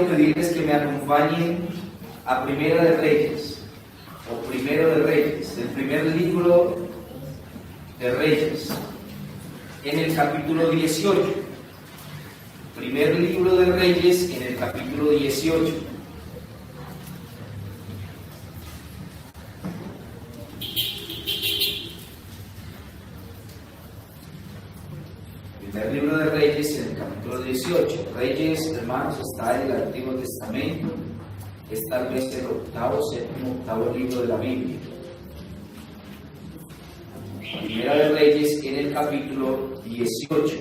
pedirles que me acompañen a Primera de Reyes, o Primero de Reyes, el primer libro de Reyes, en el capítulo 18. Primer libro de Reyes, en el capítulo 18. Primer libro de Reyes, en el capítulo 18. Reyes, hermanos, está en el Antiguo Testamento. Es tal vez el octavo libro de la Biblia. Primera de Reyes, en el capítulo 18.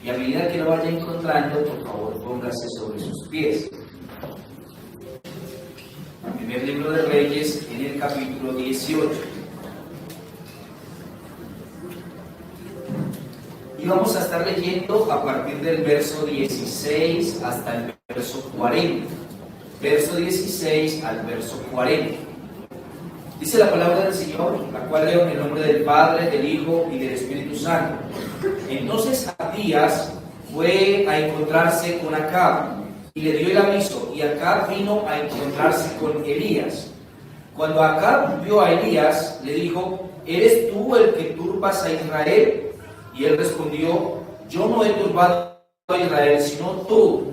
Y a medida que lo vaya encontrando, por favor, póngase sobre sus pies. Primer libro de Reyes, en el capítulo 18. Y vamos a estar leyendo a partir del verso 16 hasta el verso 40. Verso 16 al verso 40. Dice la palabra del Señor, la cual leo en el nombre del Padre, del Hijo y del Espíritu Santo. Entonces Abdías fue a encontrarse con Acab y le dio el aviso, y Acab vino a encontrarse con Elías. Cuando Acab vio a Elías, le dijo: ¿eres tú el que turbas a Israel? Y él respondió: yo no he turbado a Israel, sino tú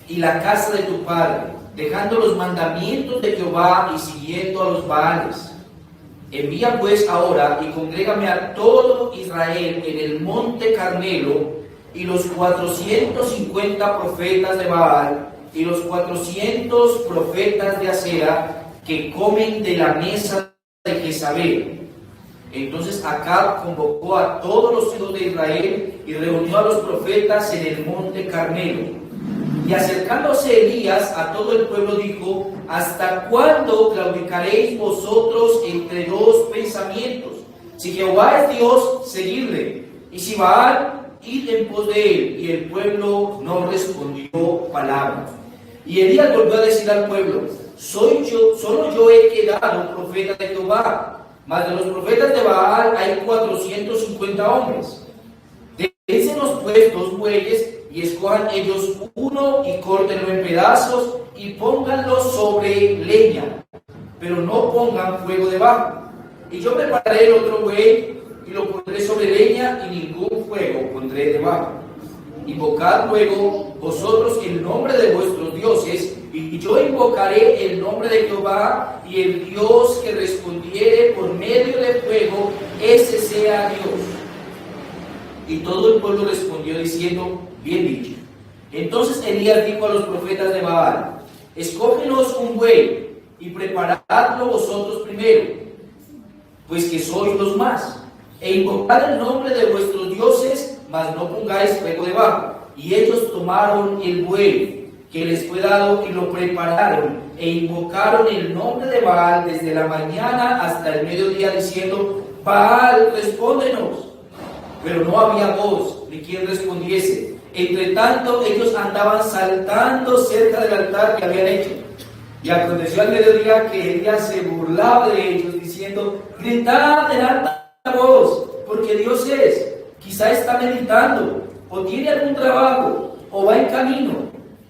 y la casa de tu padre, dejando los mandamientos de Jehová y siguiendo a los Baales. Envía pues ahora y congrégame a todo Israel en el monte Carmelo, y los 450 profetas de Baal y los 400 profetas de Asera que comen de la mesa de Jezabel. Entonces Acab convocó a todos los hijos de Israel y reunió a los profetas en el monte Carmelo. Y acercándose Elías a todo el pueblo dijo: ¿hasta cuándo claudicaréis vosotros entre dos pensamientos? Si Jehová es Dios, seguidle, y si Baal, id en pos de él. Y el pueblo no respondió palabra. Y Elías volvió a decir al pueblo: solo yo he quedado profeta de Jehová, mas de los profetas de Baal hay 450 hombres. Dénsenos pues 2 bueyes, y escojan ellos uno y córtenlo en pedazos y pónganlo sobre leña, pero no pongan fuego debajo. Y yo prepararé el otro buey y lo pondré sobre leña, y ningún fuego pondré debajo. Invocad luego vosotros el nombre de vuestros dioses, y yo invocaré el nombre de Jehová, y el Dios que respondiere por medio de fuego, ese sea Dios. Y todo el pueblo respondió diciendo: bien dicho. Entonces Elías dijo a los profetas de Baal: escógenos un buey y preparadlo vosotros primero, pues que sois los más, e invocad el nombre de vuestros dioses, mas no pongáis fuego debajo. Y ellos tomaron el buey que les fue dado y lo prepararon, e invocaron el nombre de Baal desde la mañana hasta el mediodía, diciendo: Baal, respóndenos. Pero no había voz ni quien respondiese. Entre tanto ellos andaban saltando cerca del altar que habían hecho. Y aconteció al mediodía que Elías se burlaba de ellos, diciendo: gritad en alta voz, porque Dios es. Quizá está meditando, o tiene algún trabajo, o va en camino.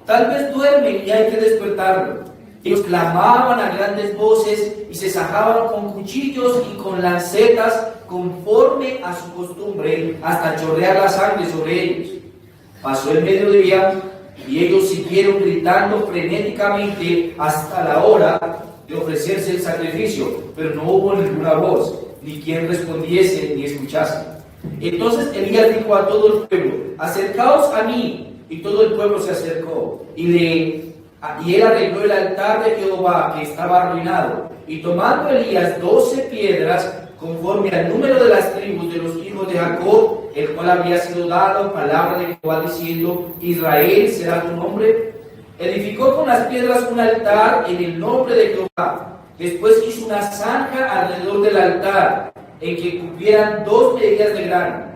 Tal vez duerme y hay que despertarlo. Ellos clamaban a grandes voces y se sajaban con cuchillos y con lancetas, conforme a su costumbre, hasta chorrear la sangre sobre ellos. Pasó el mediodía y ellos siguieron gritando frenéticamente hasta la hora de ofrecerse el sacrificio, pero no hubo ninguna voz, ni quien respondiese ni escuchase. Entonces Elías dijo a todo el pueblo: acercaos a mí. Y todo el pueblo se acercó, y él arregló el altar de Jehová, que estaba arruinado. Y tomando Elías 12 piedras, conforme al número de las tribus de los hijos de Jacob, el cual había sido dado palabra de Jehová diciendo: Israel será tu nombre, edificó con las piedras un altar en el nombre de Jehová. Después hizo una zanja alrededor del altar, en que cupieran 2 medidas de grano.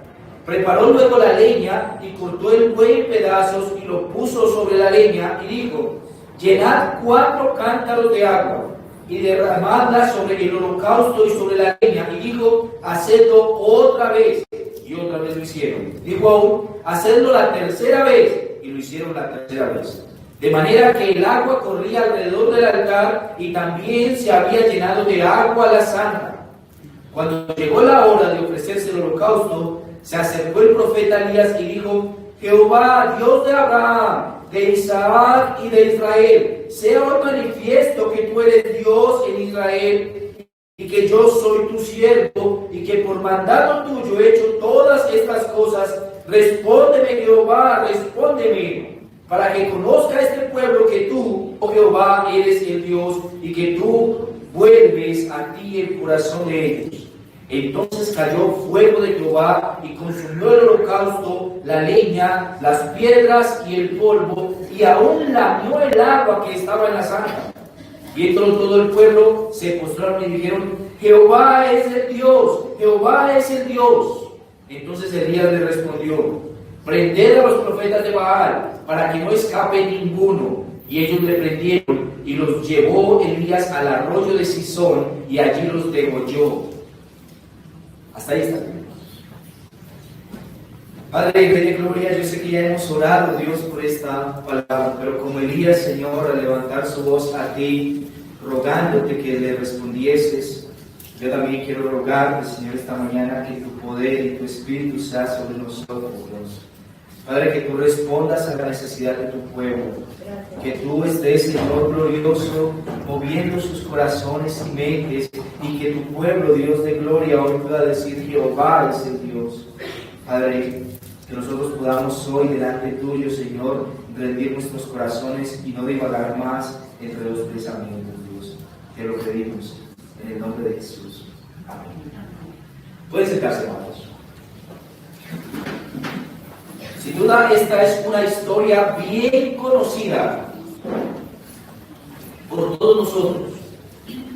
Preparó luego la leña y cortó el buey en pedazos y lo puso sobre la leña, y dijo: llenad 4 cántaros de agua y derramadla sobre el holocausto y sobre la leña. Y dijo: hacedlo otra vez. y otra vez lo hicieron. Dijo aún, hacedlo la tercera vez, y lo hicieron la tercera vez. De manera que el agua corría alrededor del altar y también se había llenado de agua la zanja. Cuando llegó la hora de ofrecerse el holocausto, se acercó el profeta Elías y dijo, Jehová, Dios de Abraham, de Isaac y de Israel, sea hoy manifiesto que tú eres Dios en Israel y que yo soy tu siervo y que por mandato tuyo he hecho todas estas cosas. Respóndeme, Jehová, respóndeme, para que conozca este pueblo que tú, oh Jehová, eres el Dios y que tú vuelves a ti el corazón de ellos. Entonces cayó fuego de Jehová y consumió el holocausto, la leña, las piedras y el polvo, y aún lamió el agua que estaba en la zanja. Viéndolo todo el pueblo, se postraron y dijeron, Jehová es el Dios, Jehová es el Dios. Entonces Elías le respondió, prended a los profetas de Baal, para que no escape ninguno. Y ellos le prendieron, y los llevó Elías al arroyo de Sison, y allí los degolló. Hasta ahí está. Padre, Rey de Gloria, yo sé que ya hemos orado, Dios, por esta palabra, pero como Elías, Señor, al levantar su voz a ti, rogándote que le respondieses, yo también quiero rogarte, Señor, esta mañana que tu poder y tu Espíritu sea sobre nosotros, Dios. Padre, que tú respondas a la necesidad de tu pueblo, que tú estés, Señor glorioso, moviendo sus corazones y mentes, y que tu pueblo, Dios de gloria, hoy pueda decir, Jehová es el Dios. Padre, que nosotros podamos hoy delante tuyo, Señor, rendir nuestros corazones y no divagar más entre los pensamientos, Dios. Te lo pedimos en el nombre de Jesús. Amén. Pueden sentarse, hermanos. Sin duda, esta es una historia bien conocida por todos nosotros.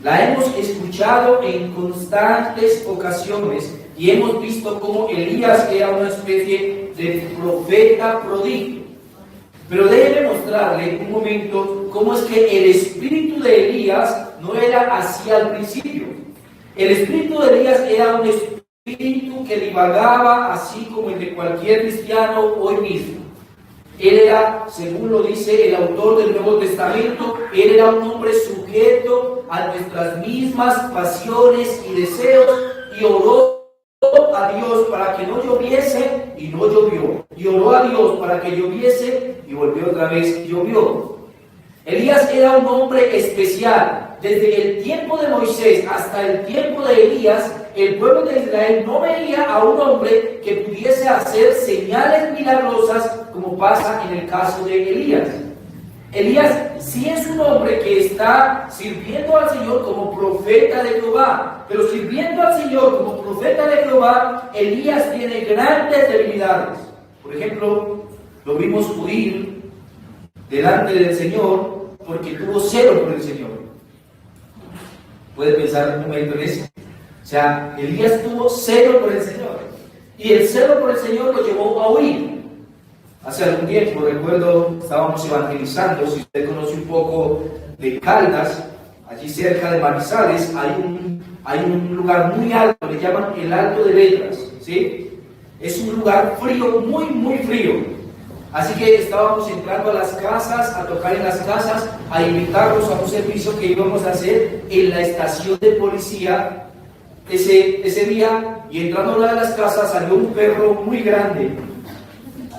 La hemos escuchado en constantes ocasiones y hemos visto cómo Elías era una especie de profeta prodigio. Pero déjeme mostrarle un momento cómo es que el espíritu de Elías no era así al principio. El espíritu de Elías era un espíritu que divagaba así como el de cualquier cristiano hoy mismo. Él era, según lo dice el autor del Nuevo Testamento, él era un hombre sujeto a nuestras mismas pasiones y deseos, y oró a Dios para que no lloviese y no llovió, y oró a Dios para que lloviese y volvió otra vez y llovió. Elías era un hombre especial. Desde el tiempo de Moisés hasta el tiempo de Elías, el pueblo de Israel no veía a un hombre que pudiese hacer señales milagrosas como pasa en el caso de Elías. Elías sí es un hombre que está sirviendo al Señor como profeta de Jehová, pero sirviendo al Señor como profeta de Jehová, Elías tiene grandes debilidades. Por ejemplo, lo vimos huir delante del Señor porque tuvo celo por el Señor. Puede pensar un momento en eso. O sea, Elías tuvo celo por el Señor. Y el celo por el Señor lo llevó a huir. Hace algún tiempo, recuerdo, estábamos evangelizando. Si usted conoce un poco de Caldas, allí cerca de Manizales, hay un lugar muy alto, le llaman el Alto de Vedras, ¿sí? Es un lugar frío, muy, muy frío. Así que estábamos entrando a las casas, a tocar en las casas, a invitarlos a un servicio que íbamos a hacer en la estación de policía ese día. Y entrando a una de las casas salió un perro muy grande,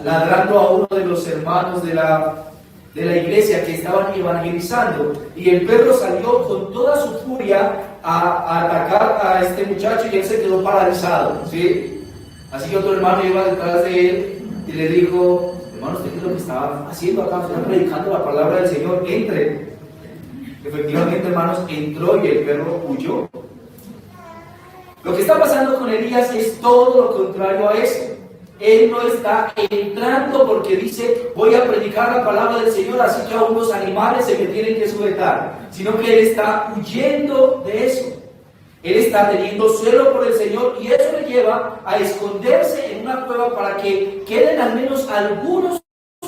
ladrando a uno de los hermanos de la iglesia que estaban evangelizando. Y el perro salió con toda su furia a atacar a este muchacho y él se quedó paralizado, ¿sí? Así que otro hermano iba detrás de él y le dijo: hermano, usted qué es lo que estaba haciendo acá, está predicando la palabra del Señor, entre. Efectivamente, hermanos, entró y el perro huyó. Lo que está pasando con Elías es todo lo contrario a eso. Él no está entrando porque dice: voy a predicar la palabra del Señor, así que a unos animales se me tienen que sujetar, sino que él está huyendo de eso. Él está teniendo celo por el Señor y eso le lleva a esconderse en una cueva para que queden al menos algunos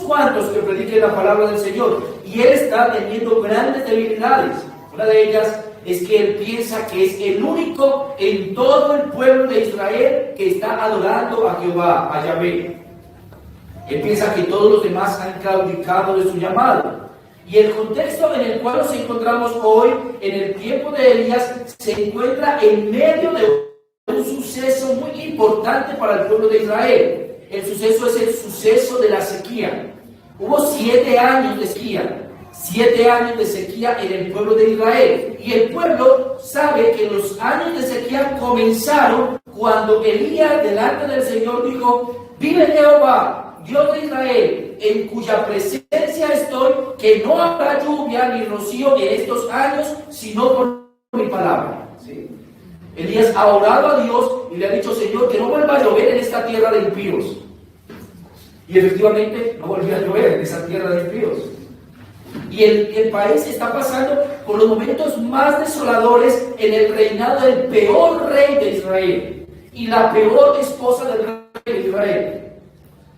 cuantos que prediquen la palabra del Señor. Y él está teniendo grandes debilidades. Una de ellas es que él piensa que es el único en todo el pueblo de Israel que está adorando a Jehová, a Yahvé. Él piensa que todos los demás han claudicado de su llamado. Y el contexto en el cual nos encontramos hoy, en el tiempo de Elías, se encuentra en medio de un suceso muy importante para el pueblo de Israel. El suceso es el suceso de la sequía. Hubo 7 años de sequía. 7 años de sequía en el pueblo de Israel. Y el pueblo sabe que los años de sequía comenzaron cuando Elías delante del Señor dijo: vive Jehová, Dios de Israel, en cuya presencia estoy, que no habrá lluvia ni rocío en estos años, sino por mi palabra. ¿Sí? Elías ha orado a Dios y le ha dicho: Señor, que no vuelva a llover en esta tierra de impíos. Y efectivamente no volvió a llover en esa tierra de impíos. Y el país está pasando por los momentos más desoladores en el reinado del peor rey de Israel y la peor esposa del rey de Israel.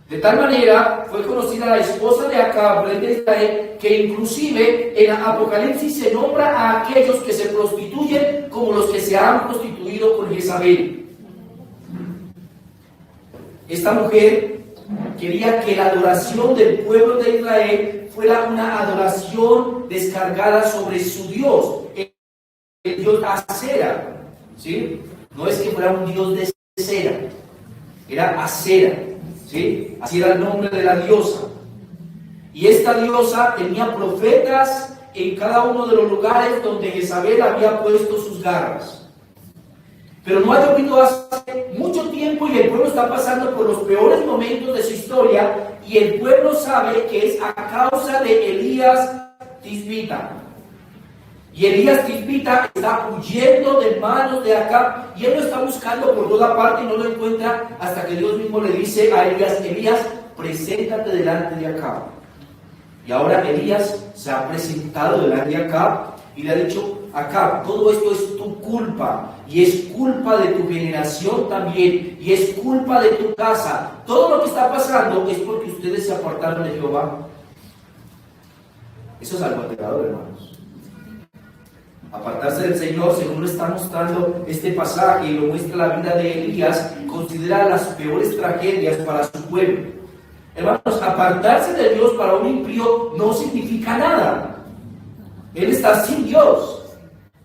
De tal manera fue conocida la esposa de Acab, rey de Israel, que inclusive en Apocalipsis se nombra a aquellos que se prostituyen como los que se han prostituido con Jezabel. Esta mujer quería que la adoración del pueblo de Israel fuera una adoración descargada sobre su Dios, el Dios Acera, ¿sí? No es que fuera un Dios de cera, era Acera, ¿sí? Así era el nombre de la diosa. Y esta diosa tenía profetas en cada uno de los lugares donde Jezabel había puesto sus garras. Pero no ha llovido hace mucho tiempo y el pueblo está pasando por los peores momentos de su historia, y el pueblo sabe que es a causa de Elías Tisbita. Y Elías Tisbita está huyendo de manos de Acab, y él lo está buscando por toda parte y no lo encuentra hasta que Dios mismo le dice a Elías: Elías, preséntate delante de Acab. Y ahora Elías se ha presentado delante de Acab y le ha dicho: Acab, todo esto es tu culpa, y es culpa de tu generación también, y es culpa de tu casa. Todo lo que está pasando es porque ustedes se apartaron de Jehová. Eso es algo aterrador, hermanos. Apartarse del Señor, según lo está mostrando este pasaje y lo muestra la vida de Elías, considera las peores tragedias para su pueblo. Hermanos, apartarse de Dios para un impío no significa nada. Él está sin Dios.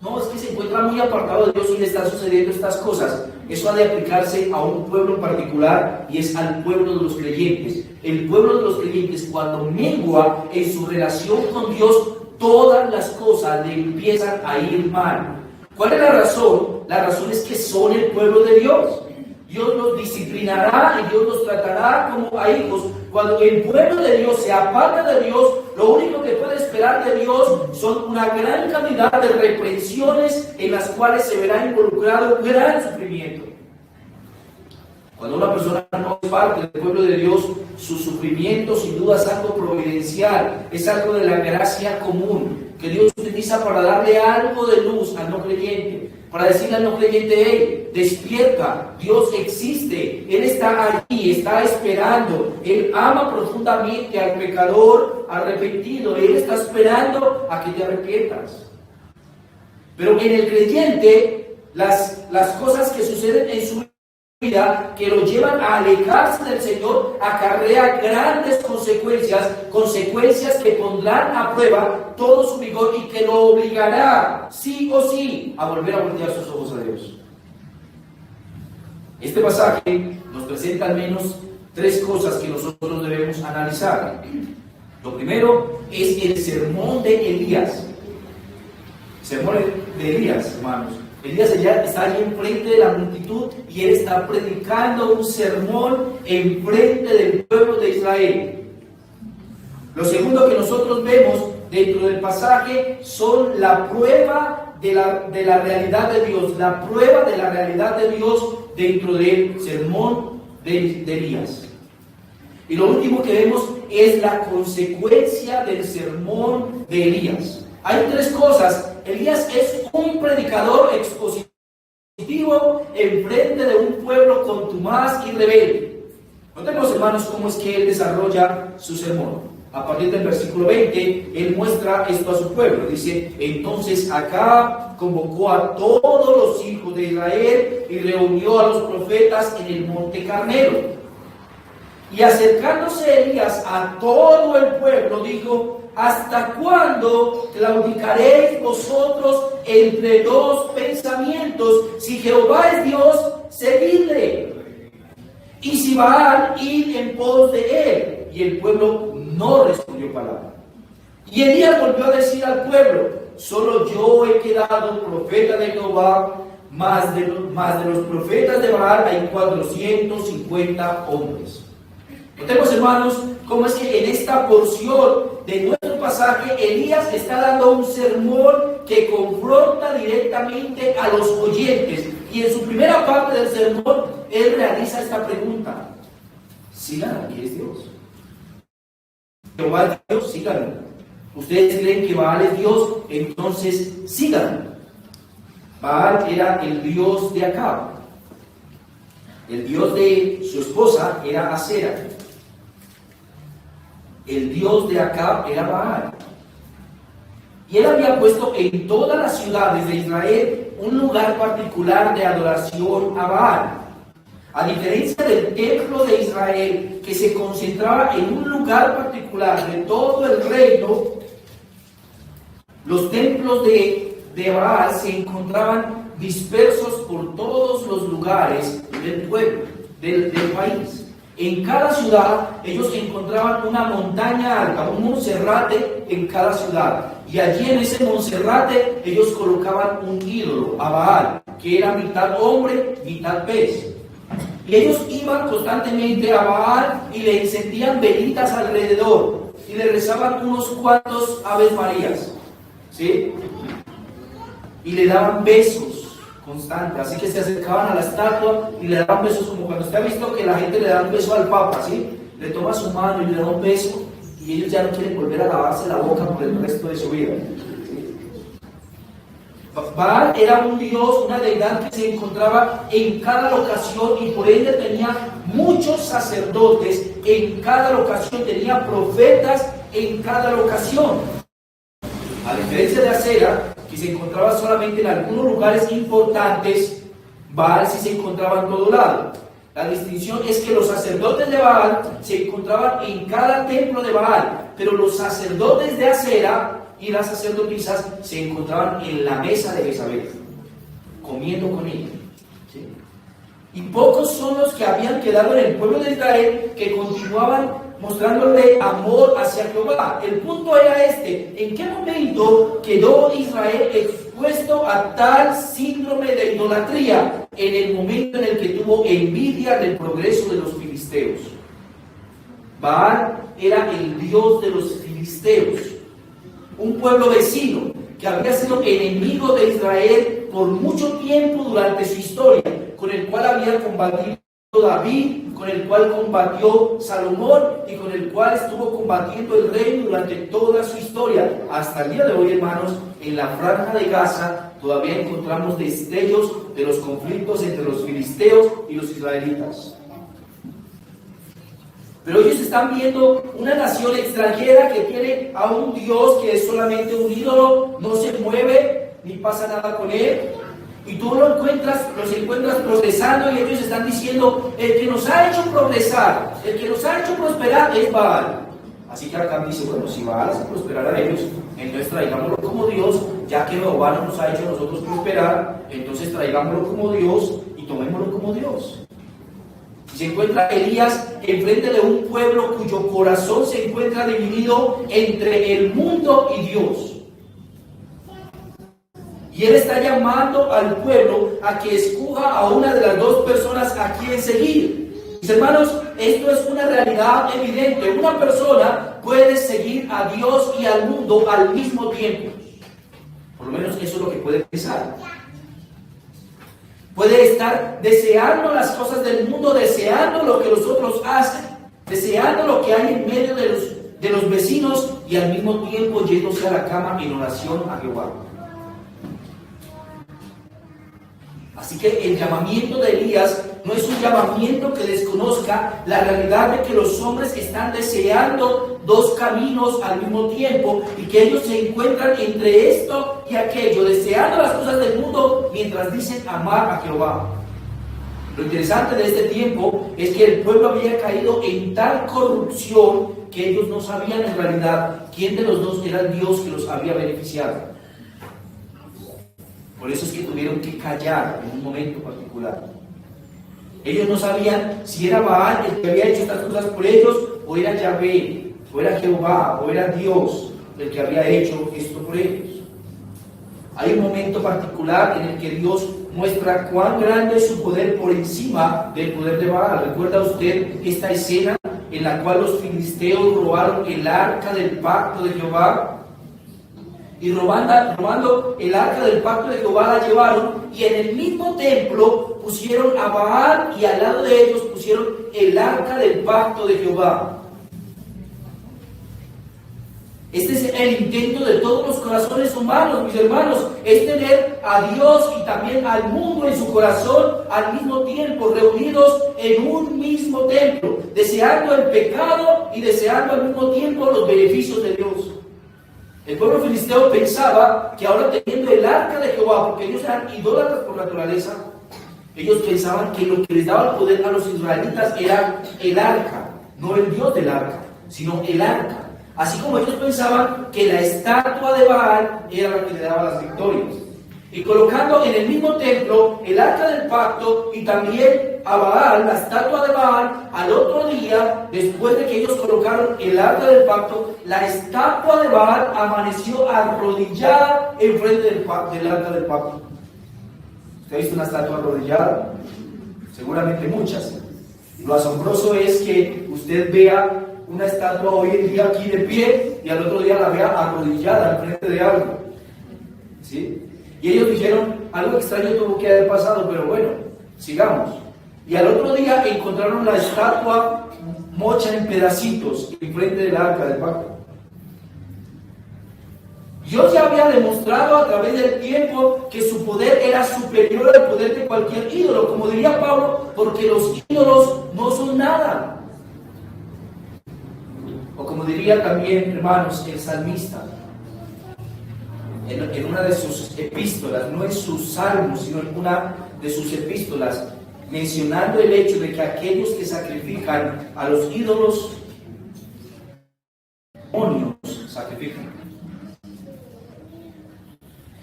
No, es que se encuentra muy apartado de Dios y le están sucediendo estas cosas. Eso ha de aplicarse a un pueblo en particular, y es al pueblo de los creyentes. El pueblo de los creyentes, cuando mengua en su relación con Dios, todas las cosas le empiezan a ir mal. ¿Cuál es la razón? La razón es que son el pueblo de Dios. Dios los disciplinará y Dios los tratará como a hijos. Cuando el pueblo de Dios se aparta de Dios, lo único que puede esperar de Dios son una gran cantidad de reprensiones en las cuales se verá involucrado un gran sufrimiento. Cuando una persona no es parte del pueblo de Dios, su sufrimiento sin duda es algo providencial, es algo de la gracia común, que Dios utiliza para darle algo de luz al no creyente, para decirle al no creyente: hey, despierta, Dios existe, Él está allí, está esperando, Él ama profundamente al pecador arrepentido, Él está esperando a que te arrepientas. Pero en el creyente, las cosas que suceden en su vida, que lo llevan a alejarse del Señor, acarrea grandes consecuencias que pondrán a prueba todo su vigor y que lo obligará, sí o sí, a volver a voltear sus ojos a Dios. Este pasaje nos presenta al menos 3 cosas que nosotros debemos analizar. Lo primero es el sermón de Elías. Sermón de Elías, hermanos. Elías está allí enfrente de la multitud y él está predicando un sermón enfrente del pueblo de Israel. Lo segundo que nosotros vemos dentro del pasaje son la prueba de la realidad de Dios, la prueba de la realidad de Dios dentro del sermón de Elías. Y lo último que vemos es la consecuencia del sermón de Elías. Hay 3 cosas. Elías es un predicador expositivo en frente de un pueblo contumaz y rebelde. Notemos, hermanos, cómo es que él desarrolla su sermón. A partir del versículo 20, él muestra esto a su pueblo. Dice, entonces Acab convocó a todos los hijos de Israel y reunió a los profetas en el monte Carmelo. Y acercándose Elías a todo el pueblo, dijo, ¿hasta cuándo claudicaréis vosotros entre dos pensamientos? Si Jehová es Dios, seguidle. Y si Baal, id en pos de él. Y el pueblo no respondió palabra. Y Elías volvió a decir al pueblo, solo yo he quedado profeta de Jehová, más de los profetas de Baal hay 450 hombres. Notemos, hermanos, cómo es que en esta porción de nuestro pasaje Elías está dando un sermón que confronta directamente a los oyentes. Y en su primera parte del sermón, él realiza esta pregunta: ¿sigan a quién es Dios? Jehová es Dios, síganlo. Ustedes creen que Baal es Dios, entonces síganlo. Baal era el dios de Acab. El dios de su esposa era Acera. El dios de Acab era Baal. Y él había puesto en todas las ciudades de Israel un lugar particular de adoración a Baal. A diferencia del templo de Israel, que se concentraba en un lugar particular de todo el reino, los templos de Baal se encontraban dispersos por todos los lugares del pueblo, del país. En cada ciudad ellos encontraban una montaña alta, un monserrate en cada ciudad. Y allí en ese monserrate ellos colocaban un ídolo, a Baal, que era mitad hombre, mitad pez. Y ellos iban constantemente a Baal y le encendían velitas alrededor y le rezaban unos cuantos Aves Marías, ¿sí? Y le daban besos constantes, así que se acercaban a la estatua y le daban besos, como cuando usted ha visto que la gente le da un beso al Papa, ¿sí? Le toma su mano y le da un beso y ellos ya no quieren volver a lavarse la boca por el resto de su vida. Baal era un dios, una deidad que se encontraba en cada locación y por ende tenía muchos sacerdotes en cada locación, tenía profetas en cada locación. A diferencia de Acera, que se encontraba solamente en algunos lugares importantes, Baal sí se encontraba en todo lado. La distinción es que los sacerdotes de Baal se encontraban en cada templo de Baal, pero los sacerdotes de Acera y las sacerdotisas se encontraban en la mesa de Jezabel, comiendo con ella. ¿Sí? Y pocos son los que habían quedado en el pueblo de Israel que continuaban mostrándole amor hacia Jehová. El punto era este: ¿en qué momento quedó Israel expuesto a tal síndrome de idolatría? En el momento en el que tuvo envidia del progreso de los filisteos. Baal era el dios de los filisteos, un pueblo vecino que había sido enemigo de Israel por mucho tiempo durante su historia, con el cual había combatido David, con el cual combatió Salomón y con el cual estuvo combatiendo el reino durante toda su historia. Hasta el día de hoy, hermanos, en la franja de Gaza todavía encontramos destellos de los conflictos entre los filisteos y los israelitas. Pero ellos están viendo una nación extranjera que tiene a un Dios que es solamente un ídolo, no se mueve ni pasa nada con él. Y tú los encuentras progresando y ellos están diciendo: el que nos ha hecho progresar, el que nos ha hecho prosperar es Baal. Así que acá dice: bueno, si Baal hace prosperar a ellos, entonces traigámoslo como Dios, ya que Jehová no nos ha hecho a nosotros prosperar, entonces traigámoslo como Dios y tomémoslo como Dios. Se encuentra Elías enfrente de un pueblo cuyo corazón se encuentra dividido entre el mundo y Dios. Y él está llamando al pueblo a que escoja a una de las dos personas a quien seguir. Mis hermanos, esto es una realidad evidente. Una persona puede seguir a Dios y al mundo al mismo tiempo. Por lo menos eso es lo que puede pensar. Puede estar deseando las cosas del mundo, deseando lo que los otros hacen, deseando lo que hay en medio de los vecinos y al mismo tiempo yéndose a la cama en oración a Jehová. Así que el llamamiento de Elías no es un llamamiento que desconozca la realidad de que los hombres están deseando dos caminos al mismo tiempo y que ellos se encuentran entre esto y aquello, deseando las cosas del mundo mientras dicen amar a Jehová. Lo interesante de este tiempo es que el pueblo había caído en tal corrupción que ellos no sabían en realidad quién de los dos era el Dios que los había beneficiado. Por eso es que tuvieron que callar en un momento particular. Ellos no sabían si era Baal el que había hecho estas cosas por ellos, o era Yahvé, o era Jehová, o era Dios el que había hecho esto por ellos. Hay un momento particular en el que Dios muestra cuán grande es su poder por encima del poder de Baal. ¿Recuerda usted esta escena en la cual los filisteos robaron el arca del pacto de Jehová? Y robando el arca del pacto de Jehová la llevaron, y en el mismo templo pusieron a Baal, y al lado de ellos pusieron el arca del pacto de Jehová. Este es el intento de todos los corazones humanos, mis hermanos, es tener a Dios y también al mundo en su corazón al mismo tiempo, reunidos en un mismo templo, deseando el pecado y deseando al mismo tiempo los beneficios de Dios. El pueblo filisteo pensaba que ahora teniendo el arca de Jehová, porque ellos eran idólatras por naturaleza, ellos pensaban que lo que les daba el poder a los israelitas era el arca, no el Dios del arca, sino el arca. Así como ellos pensaban que la estatua de Baal era la que le daba las victorias. Y colocando en el mismo templo el arca del pacto y también a Baal, la estatua de Baal, al otro día, después de que ellos colocaron el arca del pacto, la estatua de Baal amaneció arrodillada enfrente del arca del pacto. ¿Usted ha visto una estatua arrodillada? Seguramente muchas. Lo asombroso es que usted vea una estatua hoy en día aquí de pie y al otro día la vea arrodillada enfrente de algo. ¿Sí? Y ellos dijeron, algo extraño tuvo que haber pasado, pero bueno, sigamos. Y al otro día encontraron la estatua mocha en pedacitos enfrente del arca del pacto. Dios ya había demostrado a través del tiempo que su poder era superior al poder de cualquier ídolo, como diría Pablo, porque los ídolos no son nada. O como diría también, hermanos, el salmista, en una de sus epístolas, no en sus salmos, sino en una de sus epístolas, mencionando el hecho de que aquellos que sacrifican a los ídolos, demonios sacrifican.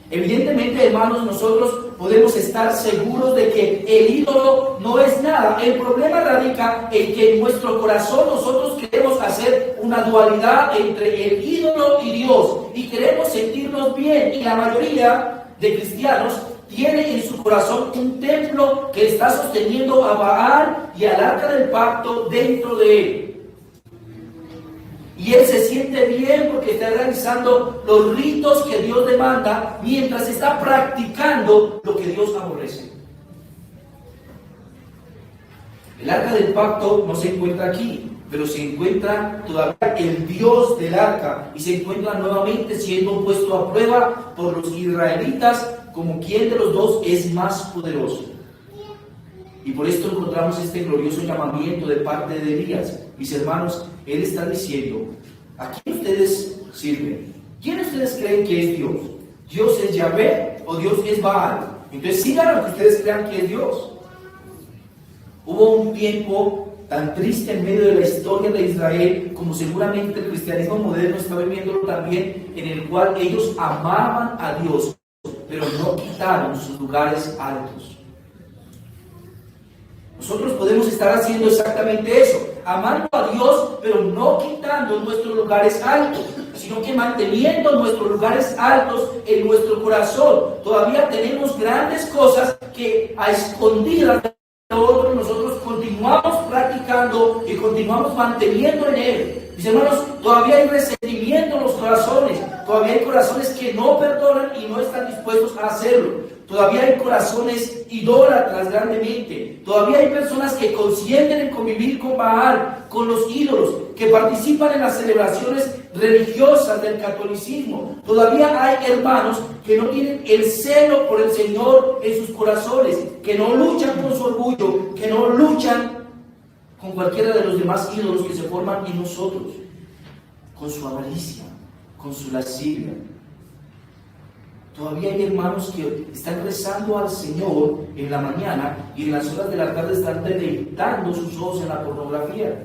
Evidentemente, hermanos, nosotros podemos estar seguros de que el ídolo no es nada. El problema radica en que en nuestro corazón nosotros queremos hacer una dualidad entre el ídolo y Dios y queremos sentirnos bien, y la mayoría de cristianos tiene en su corazón un templo que está sosteniendo a Baal y al arca del pacto dentro de él. Y él se siente bien porque está realizando los ritos que Dios demanda mientras está practicando lo que Dios aborrece. El arca del pacto no se encuentra aquí, pero se encuentra todavía el Dios del arca y se encuentra nuevamente siendo puesto a prueba por los israelitas como quién de los dos es más poderoso. Y por esto encontramos este glorioso llamamiento de parte de Elías. Mis hermanos, él está diciendo, ¿a quién ustedes sirven? ¿Quién ustedes creen que es Dios? ¿Dios es Yahvé o Dios es Baal? Entonces sigan lo que ustedes crean que es Dios. Hubo un tiempo tan triste en medio de la historia de Israel, como seguramente el cristianismo moderno está viviéndolo también, en el cual ellos amaban a Dios, pero no quitaron sus lugares altos. Nosotros podemos estar haciendo exactamente eso, amando a Dios, pero no quitando nuestros lugares altos, sino que manteniendo nuestros lugares altos en nuestro corazón. Todavía tenemos grandes cosas que a escondidas de nosotros continuamos practicando y continuamos manteniendo en él. Mis hermanos, todavía hay resentimiento en los corazones, todavía hay corazones que no perdonan y no están dispuestos a hacerlo. Todavía hay corazones idólatras grandemente. Todavía hay personas que consienten en convivir con Baal, con los ídolos, que participan en las celebraciones religiosas del catolicismo. Todavía hay hermanos que no tienen el celo por el Señor en sus corazones, que no luchan con su orgullo, que no luchan con cualquiera de los demás ídolos que se forman en nosotros, con su avaricia, con su lascivia. Todavía hay hermanos que están rezando al Señor en la mañana y en las horas de la tarde están deleitando sus ojos en la pornografía.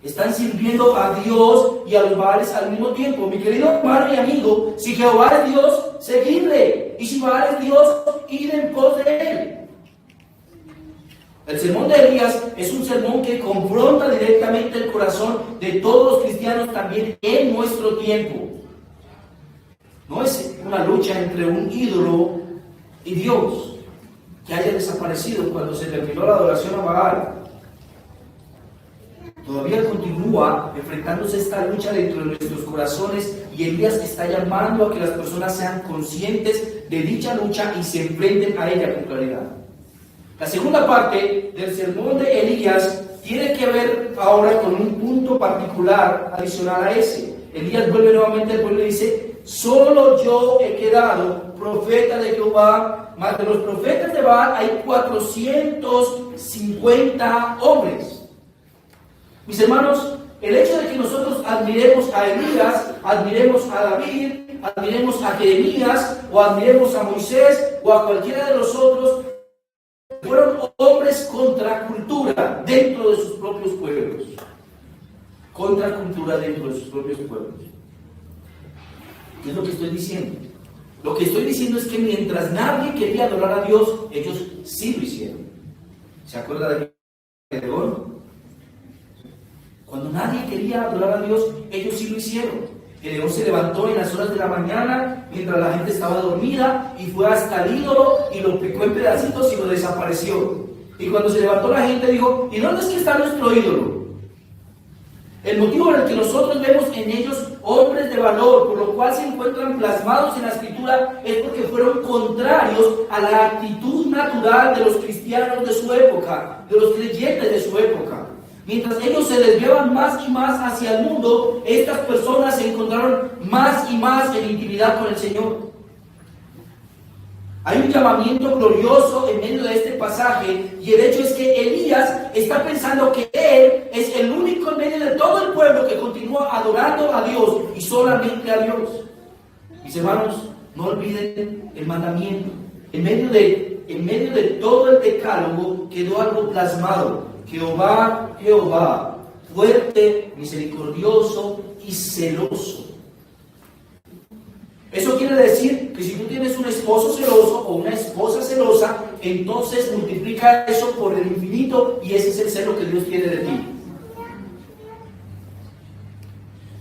Están sirviendo a Dios y a los Baales al mismo tiempo. Mi querido hermano y amigo, si Jehová es Dios, seguidle. Y si Baal es Dios, id en pos de él. El sermón de Elías es un sermón que confronta directamente el corazón de todos los cristianos también en nuestro tiempo. No es una lucha entre un ídolo y Dios que haya desaparecido cuando se terminó la adoración a Baal. Todavía continúa enfrentándose esta lucha dentro de nuestros corazones y Elías está llamando a que las personas sean conscientes de dicha lucha y se enfrenten a ella con claridad. La segunda parte del sermón de Elías tiene que ver ahora con un punto particular adicional a ese. Elías vuelve nuevamente al pueblo y dice: solo yo he quedado profeta de Jehová, mas de los profetas de Baal hay 450 hombres. Mis hermanos, el hecho de que nosotros admiremos a Elías, admiremos a David, admiremos a Jeremías, o admiremos a Moisés, o a cualquiera de los otros, fueron hombres contra cultura dentro de sus propios pueblos. Contra cultura dentro de sus propios pueblos. ¿Qué es lo que estoy diciendo? Lo que estoy diciendo es que mientras nadie quería adorar a Dios, ellos sí lo hicieron. ¿Se acuerda de Gedeón? Cuando nadie quería adorar a Dios, ellos sí lo hicieron. Gedeón se levantó en las horas de la mañana, mientras la gente estaba dormida, y fue hasta el ídolo, y lo picó en pedacitos y lo desapareció. Y cuando se levantó la gente dijo: ¿y dónde es que está nuestro ídolo? El motivo por el que nosotros vemos en ellos hombres de valor, por lo cual se encuentran plasmados en la Escritura, es porque fueron contrarios a la actitud natural de los cristianos de su época, de los creyentes de su época. Mientras ellos se desviaban más y más hacia el mundo, estas personas se encontraron más y más en intimidad con el Señor. Hay un llamamiento glorioso en medio de este pasaje, y el hecho es que Elías está pensando que él es el único en medio de todo el pueblo que continúa adorando a Dios y solamente a Dios. Mis hermanos, no olviden el mandamiento. En medio de todo el decálogo quedó algo plasmado: Jehová, Jehová, fuerte, misericordioso y celoso. Eso quiere decir que si tú tienes un esposo celoso o una esposa celosa, entonces multiplica eso por el infinito, y ese es el celo que Dios tiene de ti.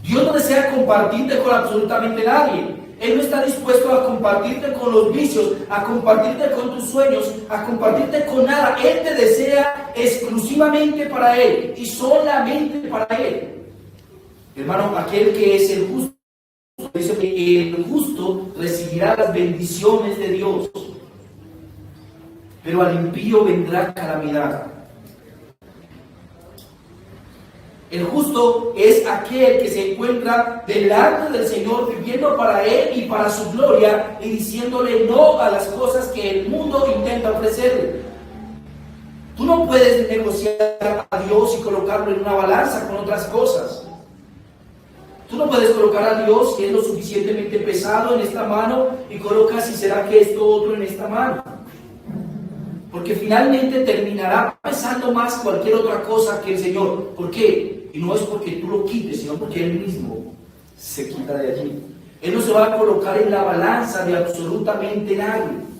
Dios no desea compartirte con absolutamente nadie. Él no está dispuesto a compartirte con los vicios, a compartirte con tus sueños, a compartirte con nada. Él te desea exclusivamente para Él y solamente para Él. Hermano, aquel que es el justo, dice que el justo recibirá las bendiciones de Dios, pero al impío vendrá calamidad. El justo es aquel que se encuentra delante del Señor, viviendo para Él y para su gloria, y diciéndole no a las cosas que el mundo intenta ofrecerle. Tú no puedes negociar a Dios y colocarlo en una balanza con otras cosas. Tú no puedes colocar a Dios, que es lo suficientemente pesado, en esta mano, y colocas si será que esto otro en esta mano. Porque finalmente terminará pesando más cualquier otra cosa que el Señor. ¿Por qué? Y no es porque tú lo quites, sino porque Él mismo se quita de allí. Él no se va a colocar en la balanza de absolutamente nadie.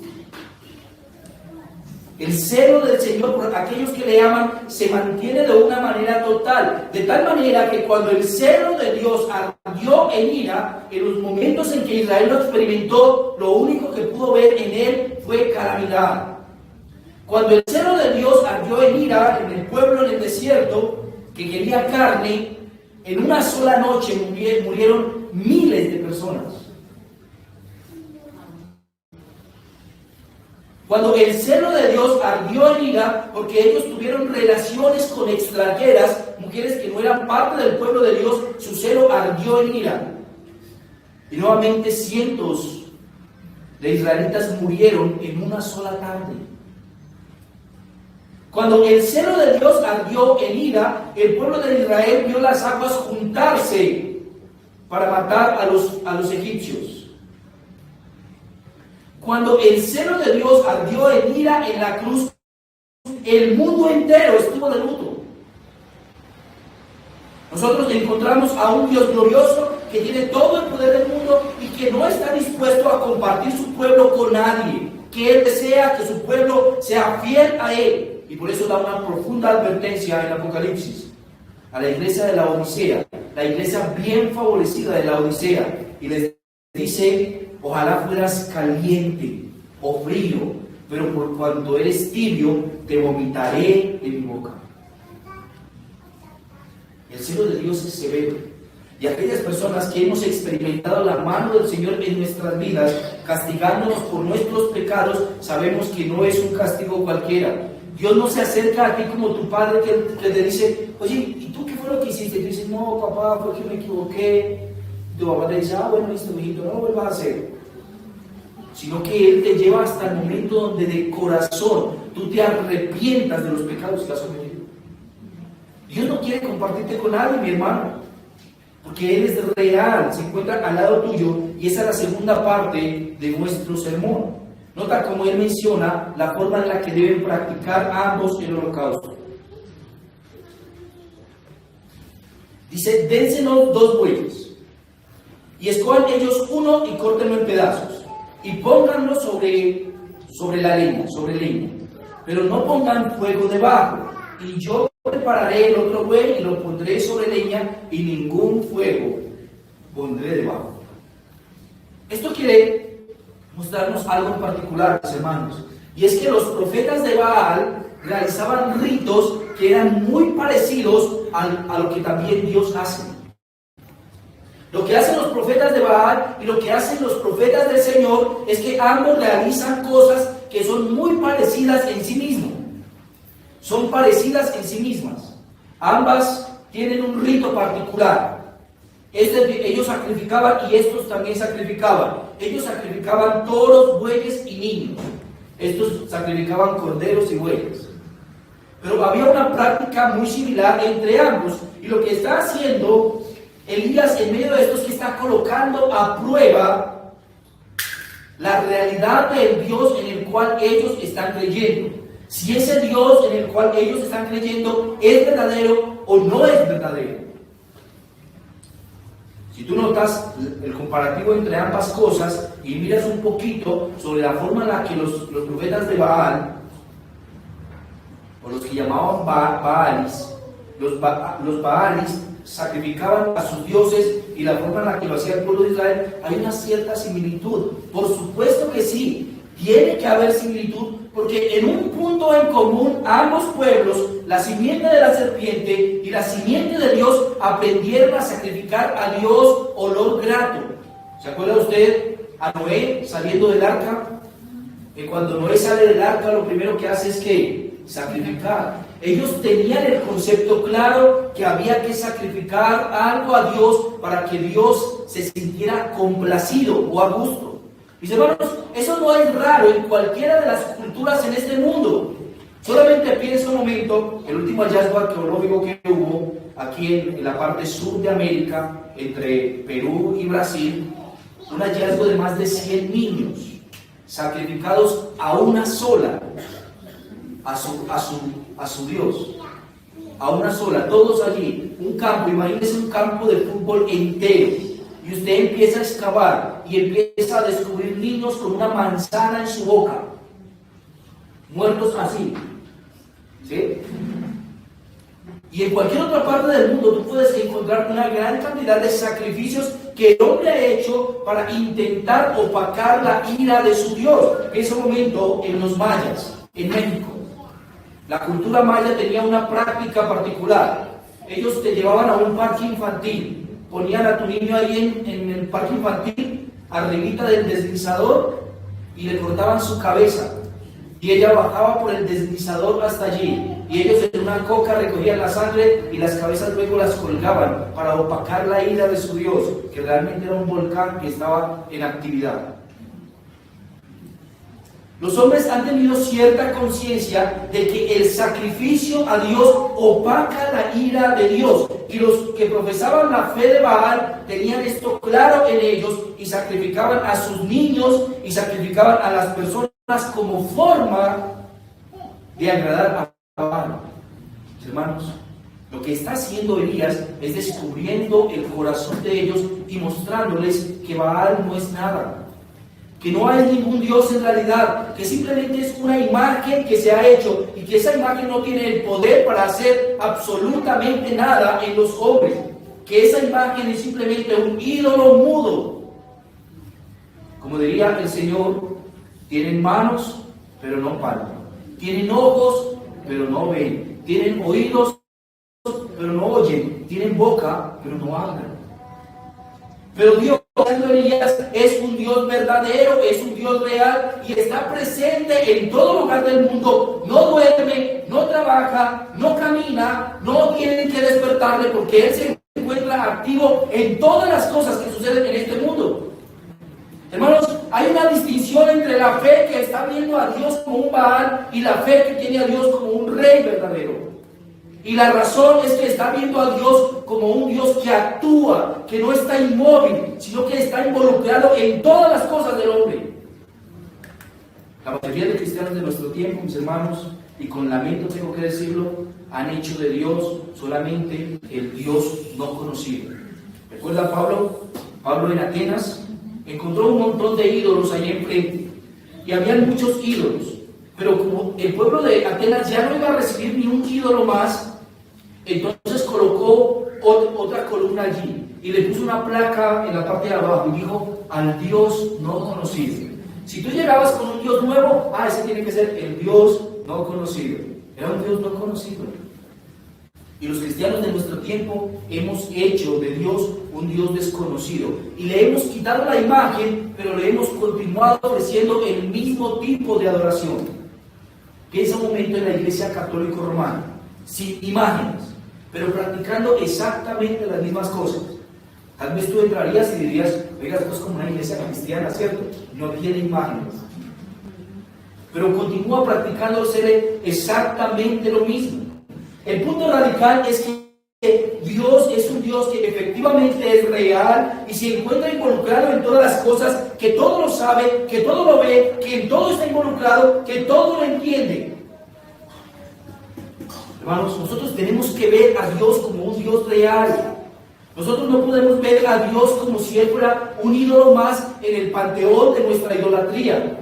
El celo del Señor por aquellos que le aman se mantiene de una manera total, de tal manera que cuando el celo de Dios ardió en ira, en los momentos en que Israel lo experimentó, lo único que pudo ver en él fue calamidad. Cuando el celo de Dios ardió en ira en el pueblo en el desierto, que quería carne, en una sola noche murieron miles de personas. Cuando el celo de Dios ardió en ira, porque ellos tuvieron relaciones con extranjeras, mujeres que no eran parte del pueblo de Dios, su celo ardió en ira. Y nuevamente cientos de israelitas murieron en una sola tarde. Cuando el celo de Dios ardió en ira, el pueblo de Israel vio las aguas juntarse para matar a los egipcios. Cuando el celo de Dios ardió en ira en la cruz, el mundo entero estuvo de luto. Nosotros encontramos a un Dios glorioso que tiene todo el poder del mundo y que no está dispuesto a compartir su pueblo con nadie, que Él desea que su pueblo sea fiel a Él. Y por eso da una profunda advertencia en Apocalipsis a la iglesia de la Odisea, la iglesia bien favorecida de la Odisea, y les dice: ojalá fueras caliente o frío, pero por cuanto eres tibio, te vomitaré de mi boca. El celo de Dios es severo. Y aquellas personas que hemos experimentado la mano del Señor en nuestras vidas, castigándonos por nuestros pecados, sabemos que no es un castigo cualquiera. Dios no se acerca a ti como tu padre que te dice: oye, ¿y tú qué fue lo que hiciste? Y tú dices: no, papá, fue que me equivoqué. Tu papá te dice: bueno, listo, mijito, no lo vuelvas a hacer. Sino que Él te lleva hasta el momento donde de corazón tú te arrepientas de los pecados que has cometido. Dios no quiere compartirte con nadie, mi hermano, porque Él es real, se encuentra al lado tuyo, y esa es la segunda parte de nuestro sermón. Nota cómo Él menciona la forma en la que deben practicar ambos el holocausto. Dice: dénsenos 2 bueyes, y escojan ellos uno y córtenlo en pedazos, y pónganlo sobre la leña, pero no pongan fuego debajo, y yo prepararé el otro buey y lo pondré sobre leña, y ningún fuego pondré debajo. Esto quiere mostrarnos algo en particular, mis hermanos, y es que los profetas de Baal realizaban ritos que eran muy parecidos a lo que también Dios hace. Lo que hacen los profetas de Baal y lo que hacen los profetas del Señor es que ambos realizan cosas que son muy parecidas en sí mismos. Son parecidas en sí mismas. Ambas tienen un rito particular. Ellos sacrificaban y estos también sacrificaban. Ellos sacrificaban toros, bueyes y niños. Estos sacrificaban corderos y bueyes. Pero había una práctica muy similar entre ambos. Y lo que está haciendo Elías en medio de esto es que está colocando a prueba la realidad del Dios en el cual ellos están creyendo. Si ese Dios en el cual ellos están creyendo es verdadero o no es verdadero. Si tú notas el comparativo entre ambas cosas y miras un poquito sobre la forma en la que los profetas de Baal, o los que llamaban Baalis, los Baalis sacrificaban a sus dioses, y la forma en la que lo hacía el pueblo de Israel, hay una cierta similitud. Por supuesto que sí, tiene que haber similitud, porque en un punto en común ambos pueblos, la simiente de la serpiente y la simiente de Dios, aprendieron a sacrificar a Dios olor grato. ¿Se acuerda usted a Noé saliendo del arca? Que cuando Noé sale del arca, lo primero que hace es que sacrificar. Ellos tenían el concepto claro que había que sacrificar algo a Dios para que Dios se sintiera complacido o a gusto. Mis hermanos, eso no es raro en cualquiera de las culturas en este mundo. Solamente piensa un momento, el último hallazgo arqueológico que hubo aquí en la parte sur de América, entre Perú y Brasil, un hallazgo de más de 100 niños sacrificados a una sola, a su Dios, a una sola, todos allí, un campo, imagínense un campo de fútbol entero, y usted empieza a excavar y empieza a descubrir niños con una manzana en su boca, muertos así, ¿sí? Y en cualquier otra parte del mundo tú puedes encontrar una gran cantidad de sacrificios que el hombre ha hecho para intentar opacar la ira de su Dios. En ese momento, en los mayas, en México, la cultura maya tenía una práctica particular. Ellos te llevaban a un parque infantil, ponían a tu niño ahí en el parque infantil, arribita del deslizador, y le cortaban su cabeza. y ella bajaba por el deslizador hasta allí, y ellos en una coca recogían la sangre y las cabezas luego las colgaban para opacar la ira de su Dios, que realmente era un volcán que estaba en actividad. Los hombres han tenido cierta conciencia de que el sacrificio a Dios opaca la ira de Dios, y los que profesaban la fe de Baal tenían esto claro en ellos y sacrificaban a sus niños y sacrificaban a las personas como forma de agradar a Baal. Hermanos, lo que está haciendo Elías es descubriendo el corazón de ellos y mostrándoles que Baal no es nada, que no hay ningún Dios en realidad, que simplemente es una imagen que se ha hecho y que esa imagen no tiene el poder para hacer absolutamente nada en los hombres, que esa imagen es simplemente un ídolo mudo. Como diría el Señor, tienen manos, pero no palpan, tienen ojos, pero no ven, tienen oídos, pero no oyen, tienen boca, pero no hablan. Pero Dios, Elías, es un Dios verdadero, es un Dios real y está presente en todo lugar del mundo. No duerme, no trabaja, no camina, no tienen que despertarle porque Él se encuentra activo en todas las cosas que suceden en este mundo. Hermanos, hay una distinción entre la fe que está viendo a Dios como un Baal y la fe que tiene a Dios como un rey verdadero. Y la razón es que está viendo a Dios como un Dios que actúa, que no está inmóvil, sino que está involucrado en todas las cosas del hombre. La mayoría de cristianos de nuestro tiempo, mis hermanos, y con lamento tengo que decirlo, han hecho de Dios solamente el Dios no conocido. ¿Recuerda Pablo? Pablo en Atenas encontró un montón de ídolos ahí enfrente, y habían muchos ídolos, pero como el pueblo de Atenas ya no iba a recibir ni un ídolo más, entonces colocó otra columna allí y le puso una placa en la parte de abajo y dijo: al Dios no conocido. Si tú llegabas con un Dios nuevo, ese tiene que ser el Dios no conocido. Era un Dios no conocido. Y los cristianos de nuestro tiempo hemos hecho de Dios un Dios desconocido y le hemos quitado la imagen, pero le hemos continuado ofreciendo el mismo tipo de adoración. Piensa un momento en la Iglesia Católica Romana, sin imágenes, pero practicando exactamente las mismas cosas. Tal vez tú entrarías y dirías: oiga, esto es como una iglesia cristiana, ¿cierto? No tiene imágenes. Pero continúa practicándose exactamente lo mismo. El punto radical es que Dios es un Dios que efectivamente es real y se encuentra involucrado en todas las cosas, que todo lo sabe, que todo lo ve, que en todo está involucrado, que todo lo entiende. Hermanos, nosotros tenemos que ver a Dios como un Dios real. Nosotros no podemos ver a Dios como si Él fuera un ídolo más en el panteón de nuestra idolatría.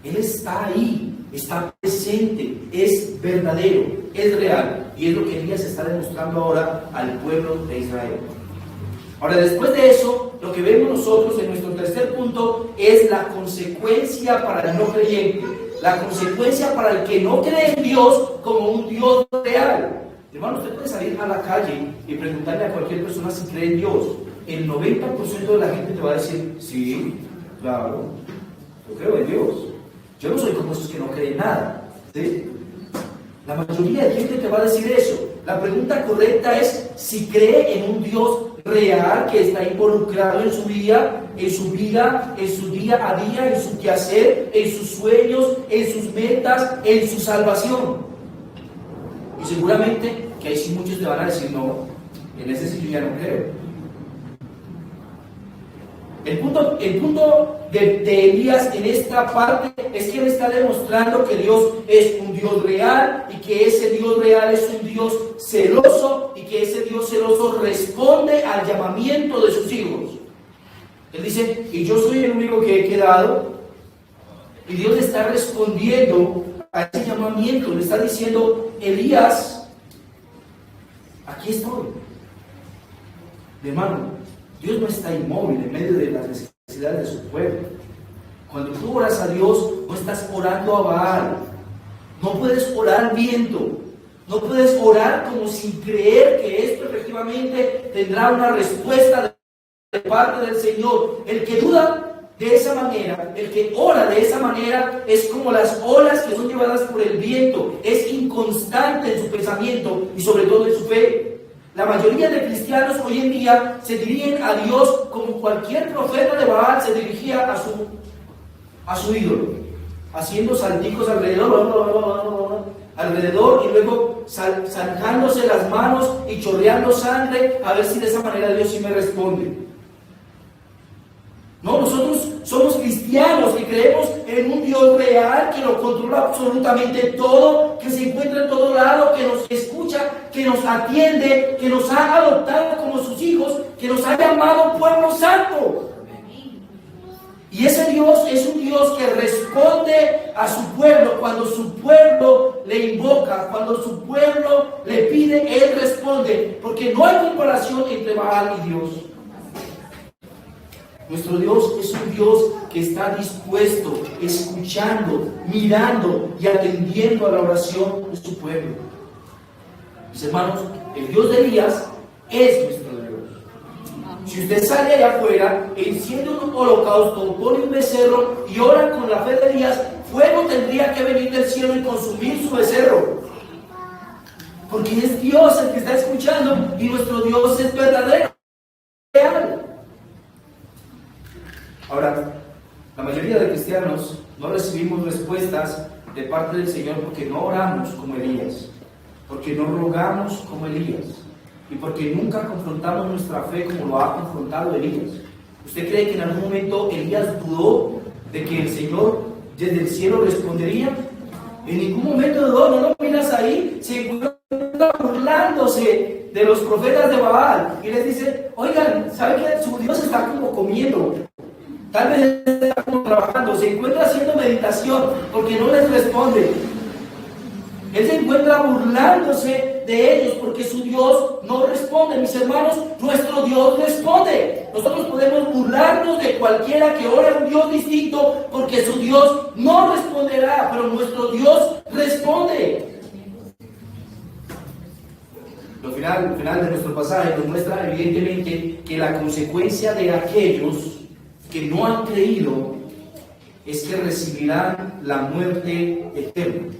Él está ahí, está presente, es verdadero, es real. Y es lo que Elías está demostrando ahora al pueblo de Israel. Ahora, después de eso, lo que vemos nosotros en nuestro tercer punto es la consecuencia para el no creyente. La consecuencia para el que no cree en Dios como un Dios real. Hermano, usted puede salir a la calle y preguntarle a cualquier persona si cree en Dios. El 90% de la gente te va a decir: sí, claro, yo creo en Dios. Yo no soy como esos que no creen nada, ¿sí? La mayoría de gente te va a decir eso. La pregunta correcta es si cree en un Dios real que está involucrado en su vida, en su día a día, en su quehacer, en sus sueños, en sus metas, en su salvación. Y seguramente que ahí sí muchos te van a decir: no, en ese sí yo ya no creo. El punto de Elías en esta parte es que él está demostrando que Dios es un Dios real y que ese Dios real es un Dios celoso y que ese Dios celoso responde al llamamiento de sus hijos. Él dice: y yo soy el único que he quedado, y Dios le está respondiendo a ese llamamiento, le está diciendo: Elías, aquí estoy. Mi hermano, Dios no está inmóvil en medio de las necesidades de su pueblo. Cuando tú oras a Dios, no estás orando a Baal. No puedes orar viento. No puedes orar como sin creer que esto efectivamente tendrá una respuesta de parte del Señor. El que duda de esa manera, el que ora de esa manera, es como las olas que son llevadas por el viento, es inconstante en su pensamiento y sobre todo en su fe. La mayoría de cristianos hoy en día se dirigen a Dios como cualquier profeta de Baal se dirigía a su ídolo, haciendo salticos alrededor y luego zanjándose las manos y chorreando sangre a ver si de esa manera Dios sí me responde. No, nosotros somos cristianos que creemos en un Dios real que lo controla absolutamente todo, que se encuentra en todo lado, que nos escucha, que nos atiende, que nos ha adoptado como sus hijos, que nos ha llamado pueblo santo. Y ese Dios es un Dios que responde a su pueblo. Cuando su pueblo le invoca, cuando su pueblo le pide, Él responde. Porque no hay comparación entre Baal y Dios. Nuestro Dios es un Dios que está dispuesto, escuchando, mirando y atendiendo a la oración de su pueblo. Mis hermanos, el Dios de Elías es nuestro Dios. Si usted sale allá afuera, enciende un holocausto, pone un becerro y ora con la fe de Elías, fuego tendría que venir del cielo y consumir su becerro. Porque es Dios el que está escuchando y nuestro Dios es verdadero, real. Ahora, la mayoría de cristianos no recibimos respuestas de parte del Señor porque no oramos como Elías, porque no rogamos como Elías y porque nunca confrontamos nuestra fe como lo ha confrontado Elías. ¿Usted cree que en algún momento Elías dudó de que el Señor desde el cielo respondería? En ningún momento dudó. ¿No lo miras ahí? Se encuentra burlándose de los profetas de Baal y les dice: oigan, ¿saben que su Dios está como comiendo? Tal vez está como trabajando, se encuentra haciendo meditación porque no les responde. Él se encuentra burlándose de ellos porque su Dios no responde. Mis hermanos, nuestro Dios responde. Nosotros podemos burlarnos de cualquiera que ore a un Dios distinto porque su Dios no responderá, pero nuestro Dios responde. El final de nuestro pasaje nos muestra evidentemente que la consecuencia de aquellos que no han creído es que recibirán la muerte eterna.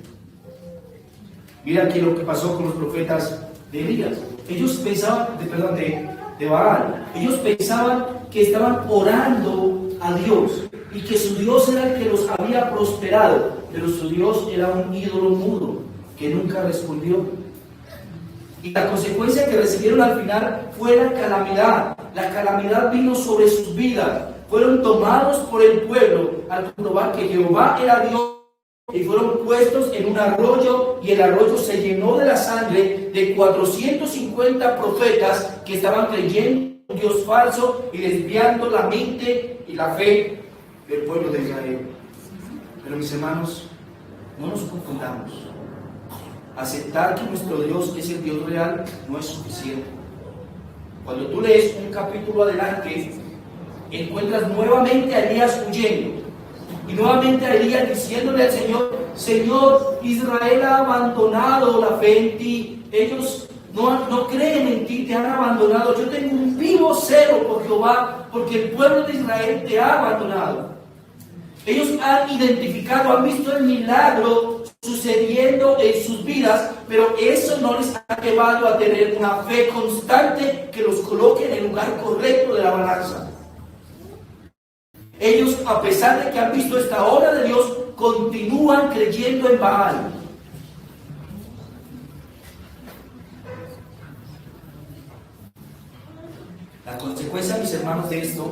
Mira aquí lo que pasó con los profetas de Elías. Ellos pensaban, de Baal. Ellos pensaban que estaban orando a Dios y que su Dios era el que los había prosperado, pero su Dios era un ídolo mudo que nunca respondió. Y la consecuencia que recibieron al final fue la calamidad. La calamidad vino sobre sus vidas. Fueron tomados por el pueblo al comprobar que Jehová era Dios y fueron puestos en un arroyo y el arroyo se llenó de la sangre de 450 profetas que estaban creyendo en un Dios falso y desviando la mente y la fe del pueblo de Israel. Pero mis hermanos, no nos confundamos. Aceptar que nuestro Dios es el Dios real no es suficiente. Cuando tú lees un capítulo adelante, encuentras nuevamente a Elías huyendo y nuevamente a Elías diciéndole al Señor: Señor, Israel ha abandonado la fe en ti, ellos no creen en ti, te han abandonado. Yo tengo un vivo celo por Jehová porque el pueblo de Israel te ha abandonado. Ellos han identificado, han visto el milagro sucediendo en sus vidas, pero eso no les ha llevado a tener una fe constante que los coloque en el lugar correcto de la balanza. Ellos, a pesar de que han visto esta obra de Dios, continúan creyendo en Baal. La consecuencia, mis hermanos, de esto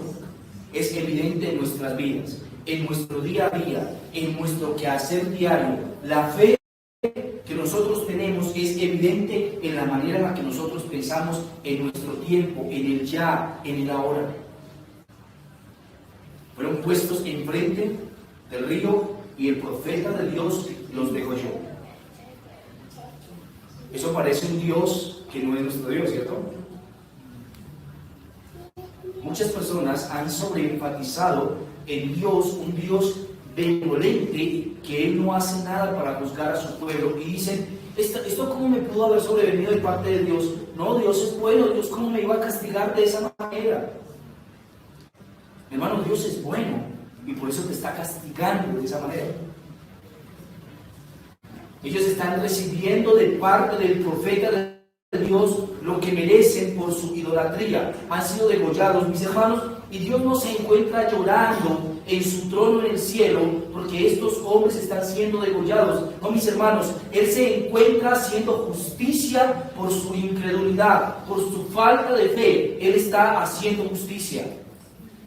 es evidente en nuestras vidas, en nuestro día a día, en nuestro quehacer diario. La fe que nosotros tenemos es evidente en la manera en la que nosotros pensamos en nuestro tiempo, en el ya, en el ahora. Fueron puestos enfrente del río y el profeta de Dios los degolló. Eso parece un Dios que no es nuestro Dios, ¿cierto? Muchas personas han sobreenfatizado en Dios, un Dios benevolente, que Él no hace nada para juzgar a su pueblo, y dicen: ¿esto cómo me pudo haber sobrevenido de parte de Dios? No, Dios es bueno. Dios, ¿cómo me iba a castigar de esa manera? Hermano, Dios es bueno, y por eso te está castigando de esa manera. Ellos están recibiendo de parte del profeta de Dios lo que merecen por su idolatría. Han sido degollados, mis hermanos, y Dios no se encuentra llorando en su trono en el cielo porque estos hombres están siendo degollados. No, mis hermanos, Él se encuentra haciendo justicia por su incredulidad, por su falta de fe. Él está haciendo justicia.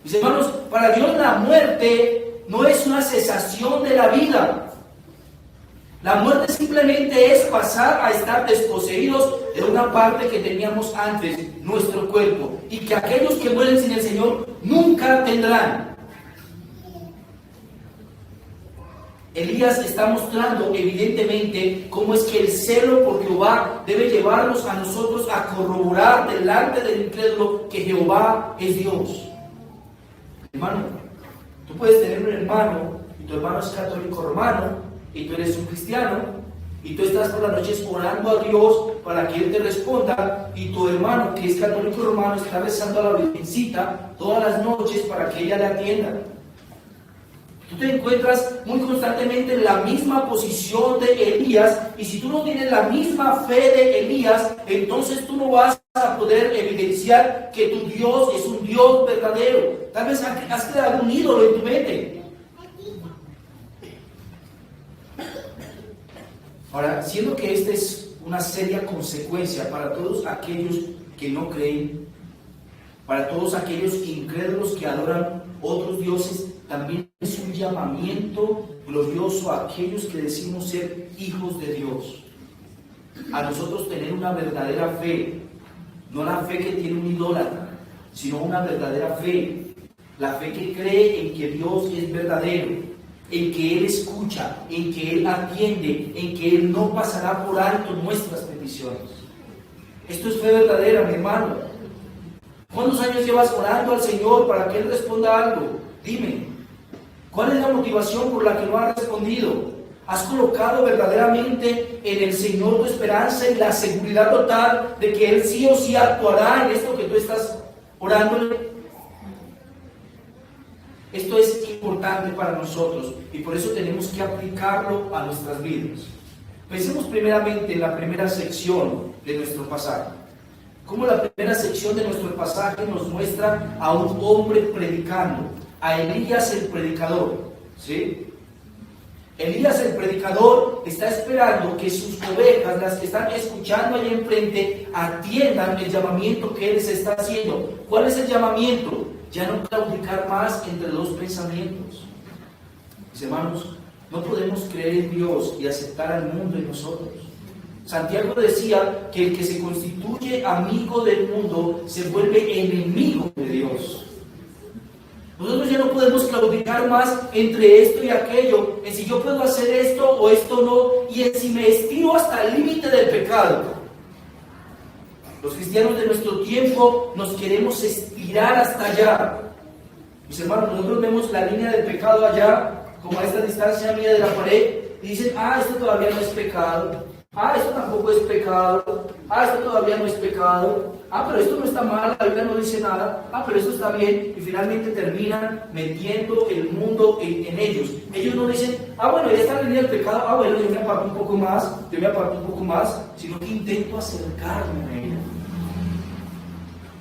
Mis hermanos, para Dios la muerte no es una cesación de la vida. La muerte simplemente es pasar a estar desposeídos de una parte que teníamos antes, nuestro cuerpo, y que aquellos que mueren sin el Señor nunca tendrán. Elías está mostrando evidentemente cómo es que el celo por Jehová debe llevarnos a nosotros a corroborar delante del incrédulo que Jehová es Dios. Hermano, tú puedes tener un hermano y tu hermano es católico romano y tú eres un cristiano y tú estás por las noches orando a Dios para que Él te responda, y tu hermano que es católico romano está rezando a la Virgencita todas las noches para que ella le atienda. Tú te encuentras muy constantemente en la misma posición de Elías, y si tú no tienes la misma fe de Elías, entonces tú no vas a poder evidenciar que tu Dios es un Dios verdadero. Tal vez has creado un ídolo en tu mente. Ahora, siendo que esta es una seria consecuencia para todos aquellos que no creen, para todos aquellos incrédulos que adoran otros dioses, también es un llamamiento glorioso a aquellos que decimos ser hijos de Dios. A nosotros tener una verdadera fe, no la fe que tiene un idólatra, sino una verdadera fe. La fe que cree en que Dios es verdadero, en que Él escucha, en que Él atiende, en que Él no pasará por alto nuestras peticiones. Esto es fe verdadera, mi hermano. ¿Cuántos años llevas orando al Señor para que Él responda algo? Dime, ¿cuál es la motivación por la que no has respondido? ¿Has colocado verdaderamente en el Señor tu esperanza y la seguridad total de que Él sí o sí actuará en esto que tú estás orándole? Esto es importante para nosotros y por eso tenemos que aplicarlo a nuestras vidas. Pensemos primeramente en la primera sección de nuestro pasaje. Cómo la primera sección de nuestro pasaje nos muestra a un hombre predicando, a Elías el predicador, ¿sí? Elías el predicador está esperando que sus ovejas, las que están escuchando ahí enfrente, atiendan el llamamiento que él se está haciendo. ¿Cuál es el llamamiento? Ya no claudicar más entre dos pensamientos. Mis hermanos, no podemos creer en Dios y aceptar al mundo en nosotros. Santiago decía que el que se constituye amigo del mundo se vuelve enemigo de Dios. Nosotros ya no podemos claudicar más entre esto y aquello, en si yo puedo hacer esto o esto no, y en si me estiro hasta el límite del pecado. Los cristianos de nuestro tiempo nos queremos estirar hasta allá. Mis hermanos, nosotros vemos la línea del pecado allá, como a esta distancia mía de la pared, y dicen, esto todavía no es pecado. Esto tampoco es pecado. Esto todavía no es pecado. Pero esto no está mal, la Biblia no dice nada. Pero esto está bien. Y finalmente terminan metiendo el mundo en ellos. Ellos no dicen, bueno, ya está la línea del pecado. Bueno, yo me aparto un poco más, sino que intento acercarme a ella.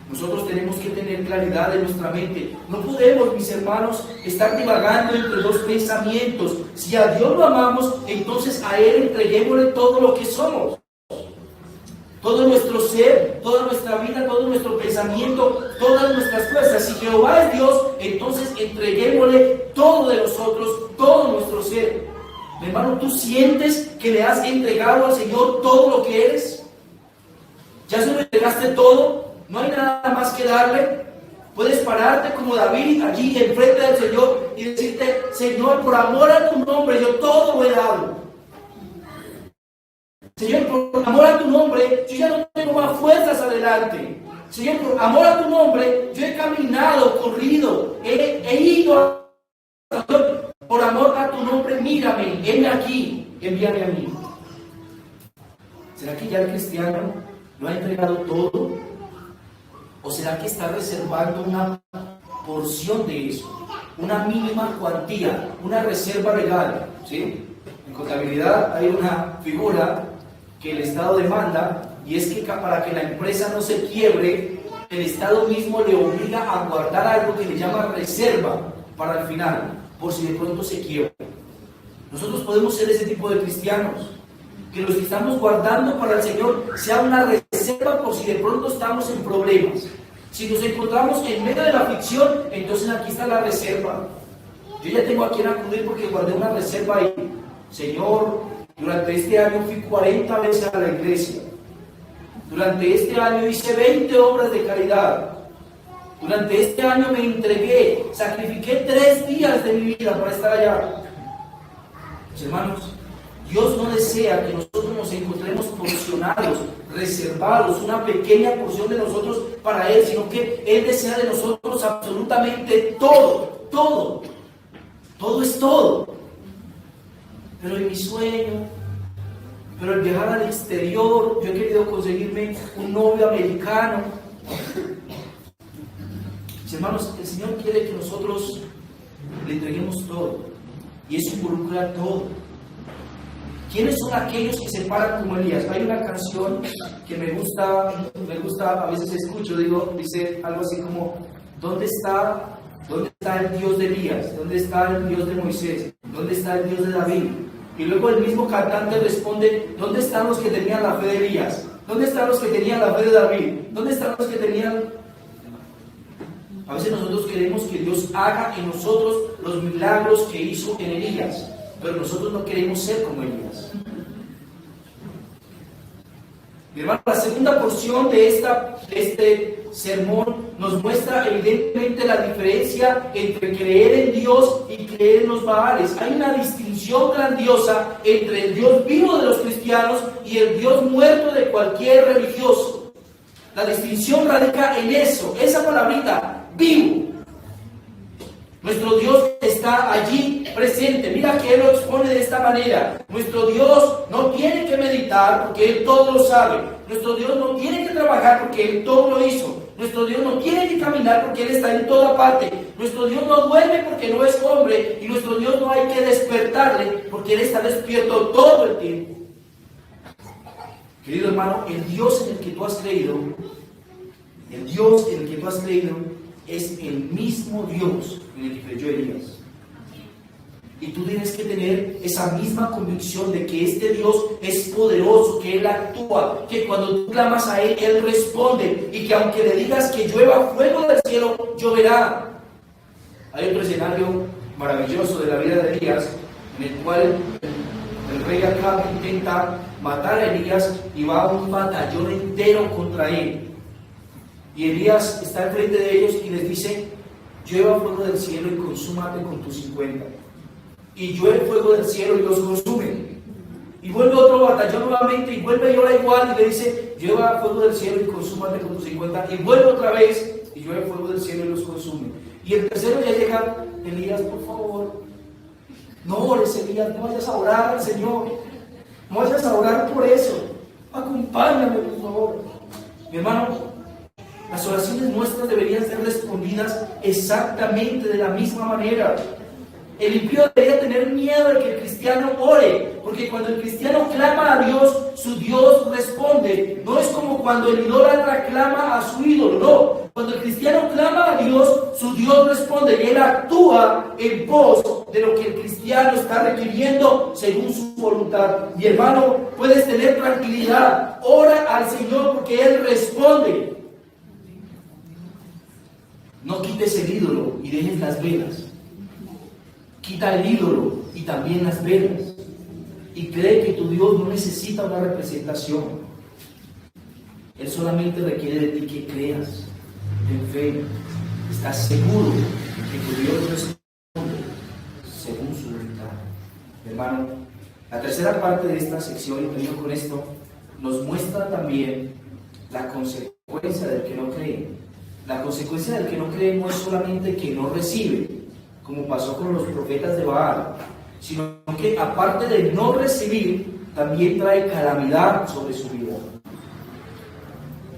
Nosotros tenemos que tener claridad en nuestra mente. No podemos, mis hermanos, estar divagando entre dos pensamientos. Si a Dios lo amamos, entonces a Él entreguémosle todo lo que somos. Todo nuestro ser, toda nuestra vida, todo nuestro pensamiento, todas nuestras fuerzas. Si Jehová es Dios, entonces entreguémosle todo de nosotros, todo nuestro ser. Mi hermano, ¿tú sientes que le has entregado al Señor todo lo que eres? ¿Ya se lo entregaste todo? ¿No hay nada más que darle? Puedes pararte como David allí enfrente del Señor y decirte, Señor, por amor a tu nombre, yo todo lo he dado. Señor, por amor a tu nombre, yo ya no tengo más fuerzas adelante. Señor, por amor a tu nombre, yo he caminado, corrido, he ido a... Señor, por amor a tu nombre, mírame, heme aquí, envíame a mí. ¿Será que ya el cristiano lo ha entregado todo? ¿O será que está reservando una porción de eso? una mínima cuantía, una reserva legal, ¿sí? En contabilidad hay una figura que el Estado demanda, y es que para que la empresa no se quiebre, el Estado mismo le obliga a guardar algo que le llama reserva para el final, por si de pronto se quiebra. Nosotros podemos ser ese tipo de cristianos, que los que estamos guardando para el Señor sea una reserva por si de pronto estamos en problemas. Si nos encontramos en medio de la aflicción, entonces aquí está la reserva. Yo ya tengo a quien acudir porque guardé una reserva ahí. Señor, durante este año fui 40 veces a la iglesia. Durante este año hice 20 obras de caridad. Durante este año me entregué, sacrifiqué 3 días de mi vida para estar allá. Mis hermanos, Dios no desea que nosotros nos encontremos porcionados, reservados, una pequeña porción de nosotros para Él, sino que Él desea de nosotros absolutamente todo, todo. Todo es todo. Pero en mi sueño, pero el viajar al exterior, yo he querido conseguirme un novio americano. Mis hermanos, el Señor quiere que nosotros le entreguemos todo, y eso involucra todo. ¿Quiénes son aquellos que se paran como Elías? Hay una canción que me gusta, a veces escucho, dice algo así como: ¿dónde está el Dios de Elías? ¿Dónde está el Dios de Moisés? ¿Dónde está el Dios de David? Y luego el mismo cantante responde: ¿dónde están los que tenían la fe de Elías? ¿Dónde están los que tenían la fe de David? ¿Dónde están los que tenían? A veces nosotros queremos que Dios haga en nosotros los milagros que hizo en Elías, pero nosotros no queremos ser como Elías. Mi hermano, la segunda porción de este sermón nos muestra evidentemente la diferencia entre creer en Dios y creer en los Baales. Hay una distinción grandiosa entre el Dios vivo de los cristianos y el Dios muerto de cualquier religioso. La distinción radica en eso, esa palabrita, vivo. Nuestro Dios está allí presente. Mira que Él lo expone de esta manera. Nuestro Dios no tiene que meditar porque Él todo lo sabe. Nuestro Dios no tiene que trabajar porque Él todo lo hizo. Nuestro Dios no tiene que caminar porque Él está en toda parte. Nuestro Dios no duerme porque no es hombre. Y nuestro Dios no hay que despertarle porque Él está despierto todo el tiempo. Querido hermano, el Dios en el que tú has creído, es el mismo Dios en el que creyó Elías. Y tú tienes que tener esa misma convicción de que este Dios es poderoso, que Él actúa, que cuando tú clamas a Él, Él responde, y que aunque le digas que llueva fuego del cielo, lloverá. Hay otro escenario maravilloso de la vida de Elías, en el cual el rey Acab intenta matar a Elías y va a un batallón entero contra él. Y Elías está enfrente de ellos y les dice: llueva fuego del cielo y consúmate con tus 50. Y llueve fuego del cielo y los consume. Y vuelve otro batallón nuevamente y vuelve y ora igual y le dice: llueva fuego del cielo y consúmate con tus 50. Y vuelve otra vez y llueve fuego del cielo y los consume. Y el tercero ya llega: Elías, por favor, no ores, Elías, no vayas a orar al Señor, no vayas a orar por eso, acompáñame, por favor. Mi hermano, las oraciones nuestras deberían ser respondidas exactamente de la misma manera. El impío debería tener miedo de que el cristiano ore, porque cuando el cristiano clama a Dios, su Dios responde. No es como cuando el idólatra clama a su ídolo, no. Cuando el cristiano clama a Dios, su Dios responde y Él actúa en pos de lo que el cristiano está requiriendo según su voluntad. Mi hermano, puedes tener tranquilidad. Ora al Señor porque Él responde. No quites el ídolo y dejes las velas. Quita el ídolo y también las velas. Y cree que tu Dios no necesita una representación. Él solamente requiere de ti que creas en fe. Estás seguro que tu Dios responde según su voluntad. Hermano, la tercera parte de esta sección, y termino con esto, nos muestra también la consecuencia del que no cree. La consecuencia del que no cree no es solamente que no recibe, como pasó con los profetas de Baal, sino que aparte de no recibir, también trae calamidad sobre su vida.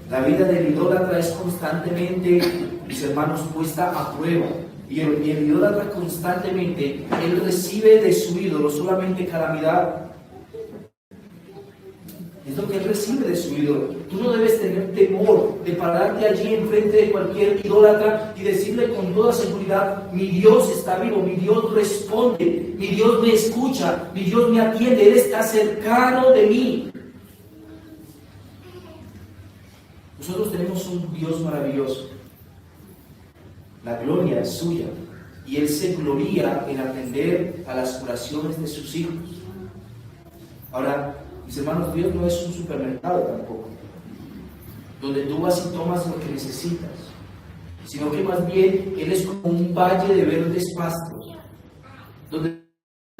La vida del idólatra es constantemente mis hermanos, puesta a prueba. Y el idólatra constantemente, él recibe de su ídolo solamente calamidad. Es lo que él recibe de su ídolo. Tú no debes tener temor de pararte allí enfrente de cualquier idólatra y decirle con toda seguridad: mi Dios está vivo, mi Dios responde, mi Dios me escucha, mi Dios me atiende, Él está cercano de mí. Nosotros tenemos un Dios maravilloso. La gloria es suya y Él se gloria en atender a las oraciones de sus hijos. Ahora, mis hermanos, Dios no es un supermercado tampoco, donde tú vas y tomas lo que necesitas, sino que más bien Él es como un valle de verdes pastos, donde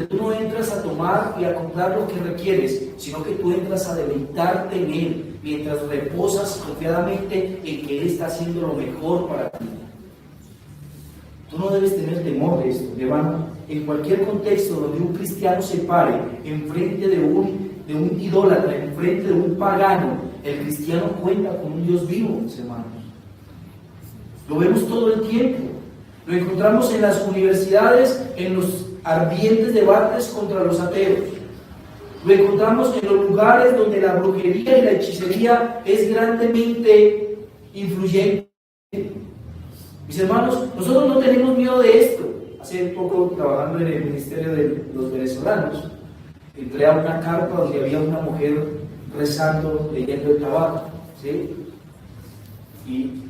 tú no entras a tomar y a comprar lo que requieres, sino que tú entras a deleitarte en Él, mientras reposas confiadamente en que Él está haciendo lo mejor para ti. Tú no debes tener temor de esto, hermano. En cualquier contexto donde un cristiano se pare enfrente de un idólatra, enfrente de un pagano, el cristiano cuenta con un Dios vivo, mis hermanos. Lo vemos todo el tiempo. Lo encontramos en las universidades, en los ardientes debates contra los ateos. Lo encontramos en los lugares donde la brujería y la hechicería es grandemente influyente. Mis hermanos, nosotros no tenemos miedo de esto. Hace poco, trabajando en el Ministerio de los Venezolanos, entré a una carpa donde había una mujer rezando, leyendo el tabaco, ¿sí? Y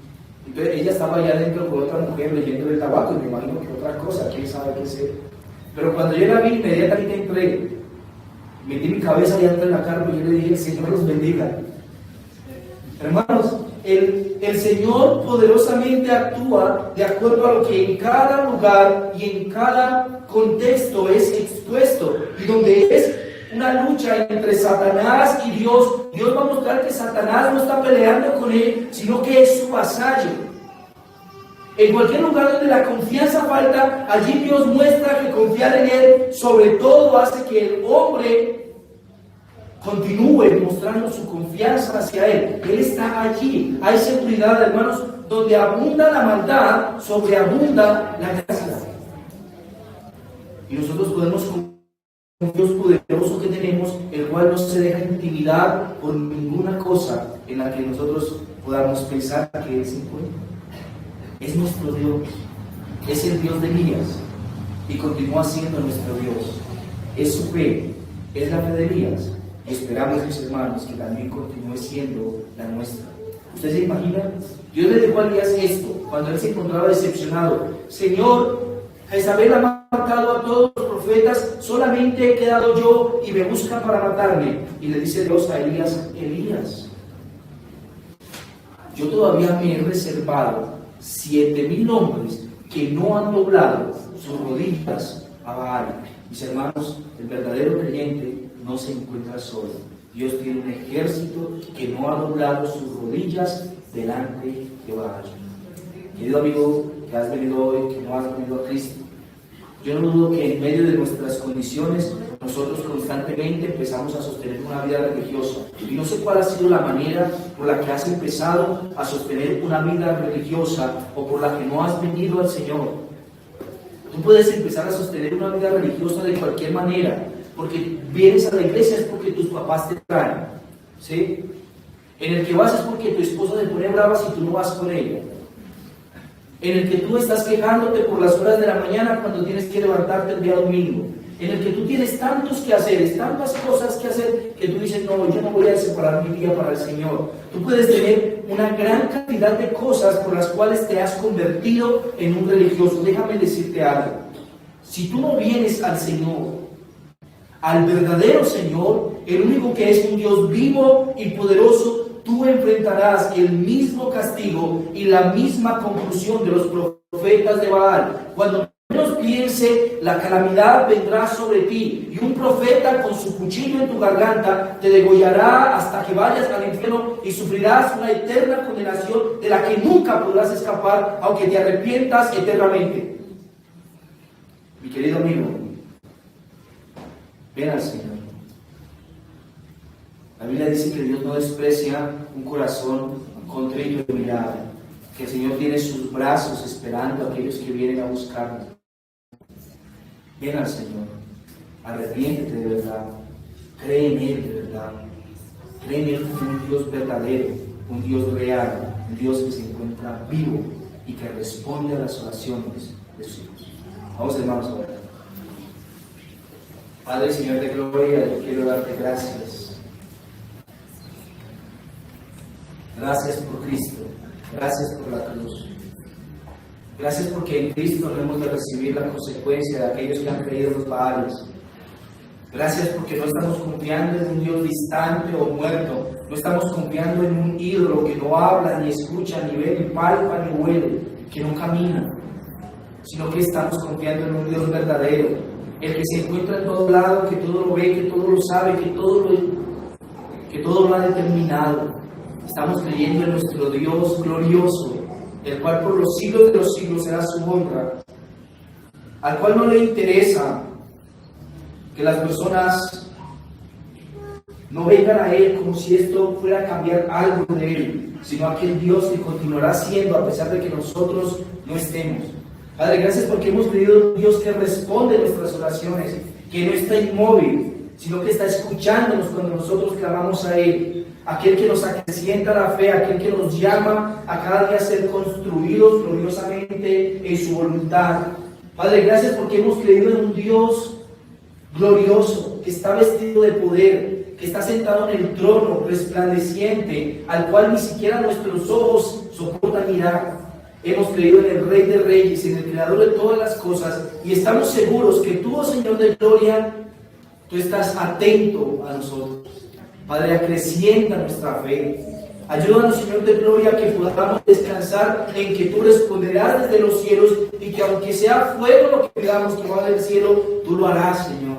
entonces ella estaba allá adentro con otra mujer leyendo el tabaco, y me imagino que otra cosa, quién sabe qué sea. Pero cuando yo la vi, inmediatamente entré, metí mi cabeza allá dentro de la carpa y yo le dije: el Señor los bendiga. Hermanos, el Señor poderosamente actúa de acuerdo a lo que en cada lugar y en cada contexto es expuesto, y donde es una lucha entre Satanás y Dios, Dios va a mostrar que Satanás no está peleando con él, sino que es su vasallo. En cualquier lugar donde la confianza falta, allí Dios muestra que confiar en Él sobre todo hace que el hombre continúe mostrando su confianza hacia Él. Él está allí. Hay seguridad, hermanos, donde abunda la maldad, sobreabunda la gracia. Y nosotros podemos, con un Dios poderoso que tenemos, el cual no se deja intimidar por ninguna cosa en la que nosotros podamos pensar que Él se encuentra. Es nuestro Dios. Es el Dios de Elías y continúa siendo nuestro Dios. Es su fe, es la fe de Elías. Y esperamos, mis hermanos, que también continúe siendo la nuestra. ¿Ustedes se imaginan? Dios le dejó a Elías esto cuando él se encontraba decepcionado. Señor, Jezabel ha matado a todos los profetas, solamente he quedado yo y me busca para matarme. Y le dice Dios a Elías: Elías, yo todavía me he reservado 7,000 hombres que no han doblado sus rodillas a Baal. Mis hermanos, el verdadero creyente no se encuentra solo. Dios tiene un ejército que no ha doblado sus rodillas delante de Baal. Querido amigo que has venido hoy, que no has venido a Cristo, yo no dudo que en medio de nuestras condiciones nosotros constantemente empezamos a sostener una vida religiosa. Y no sé cuál ha sido la manera por la que has empezado a sostener una vida religiosa o por la que no has venido al Señor. Tú puedes empezar a sostener una vida religiosa de cualquier manera. Porque vienes a la iglesia es porque tus papás te traen, ¿sí? En el que vas es porque tu esposa se pone brava si tú no vas con ella. En el que tú estás quejándote por las horas de la mañana cuando tienes que levantarte el día domingo. En el que tú tienes tantos quehaceres, tantas cosas que hacer, que tú dices: no, yo no voy a separar mi día para el Señor. Tú puedes tener una gran cantidad de cosas por las cuales te has convertido en un religioso. Déjame decirte algo. Si tú no vienes al Señor, al verdadero Señor, el único que es un Dios vivo y poderoso, tú enfrentarás el mismo castigo y la misma conclusión de los profetas de Baal. Cuando menos piense, la calamidad vendrá sobre ti, y un profeta con su cuchillo en tu garganta te degollará hasta que vayas al infierno y sufrirás una eterna condenación de la que nunca podrás escapar, aunque te arrepientas eternamente. Mi querido amigo, ven al Señor. La Biblia dice que Dios no desprecia un corazón contrito y humillado. que el Señor tiene sus brazos esperando a aquellos que vienen a buscarlo. Ven al Señor, arrepiéntete de verdad, cree en Él de verdad, cree en Él como un Dios verdadero, un Dios real, un Dios que se encuentra vivo y que responde a las oraciones de sus hijos. Vamos, hermanos, a orar. Padre, Señor de gloria, yo quiero darte gracias. Gracias por Cristo, gracias por la cruz. Gracias porque en Cristo no hemos de recibir la consecuencia de aquellos que han creído en los Baales. Gracias porque no estamos confiando en un Dios distante o muerto. No estamos confiando en un ídolo que no habla, ni escucha, ni ve, ni palpa, ni huele, que no camina. Sino que estamos confiando en un Dios verdadero, el que se encuentra en todo lado, que todo lo ve, que todo lo sabe, que todo lo ha determinado. Estamos creyendo en nuestro Dios glorioso, el cual por los siglos de los siglos será su honra, al cual no le interesa que las personas no vengan a Él como si esto fuera a cambiar algo de Él, sino aquel Dios que continuará siendo a pesar de que nosotros no estemos. Padre, gracias porque hemos creído en un Dios que responde nuestras oraciones, que no está inmóvil, sino que está escuchándonos cuando nosotros clamamos a Él. Aquel que nos acrecienta la fe, aquel que nos llama a cada día a ser construidos gloriosamente en su voluntad. Padre, gracias porque hemos creído en un Dios glorioso, que está vestido de poder, que está sentado en el trono resplandeciente, al cual ni siquiera nuestros ojos soportan mirar. Hemos creído en el Rey de Reyes, en el Creador de todas las cosas, y estamos seguros que tú, oh Señor de gloria, tú estás atento a nosotros. Padre, acrecienta nuestra fe. Ayúdanos, Señor de gloria, que podamos descansar en que tú responderás desde los cielos y que aunque sea fuego lo que pidamos que va del cielo, tú lo harás, Señor.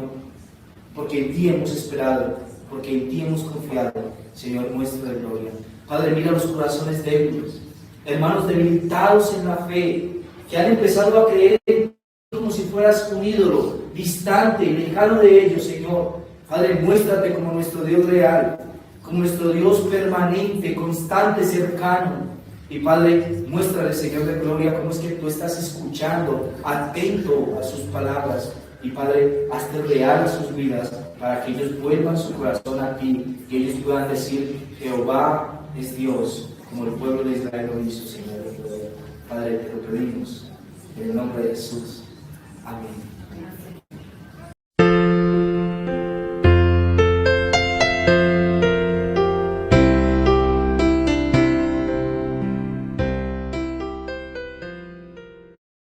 Porque en ti hemos esperado, porque en ti hemos confiado, Señor nuestro de gloria. Padre, mira los corazones débiles, hermanos debilitados en la fe, que han empezado a creer en ti como si fueras un ídolo, distante y lejano de ellos, Señor. Padre, muéstrate como nuestro Dios real, como nuestro Dios permanente, constante, cercano. Y Padre, muéstrale, Señor de gloria, cómo es que tú estás escuchando, atento a sus palabras. Y Padre, hazte real a sus vidas para que ellos vuelvan su corazón a ti, que ellos puedan decir, Jehová es Dios, como el pueblo de Israel lo hizo, Señor de gloria. Padre, te lo pedimos en el nombre de Jesús. Amén.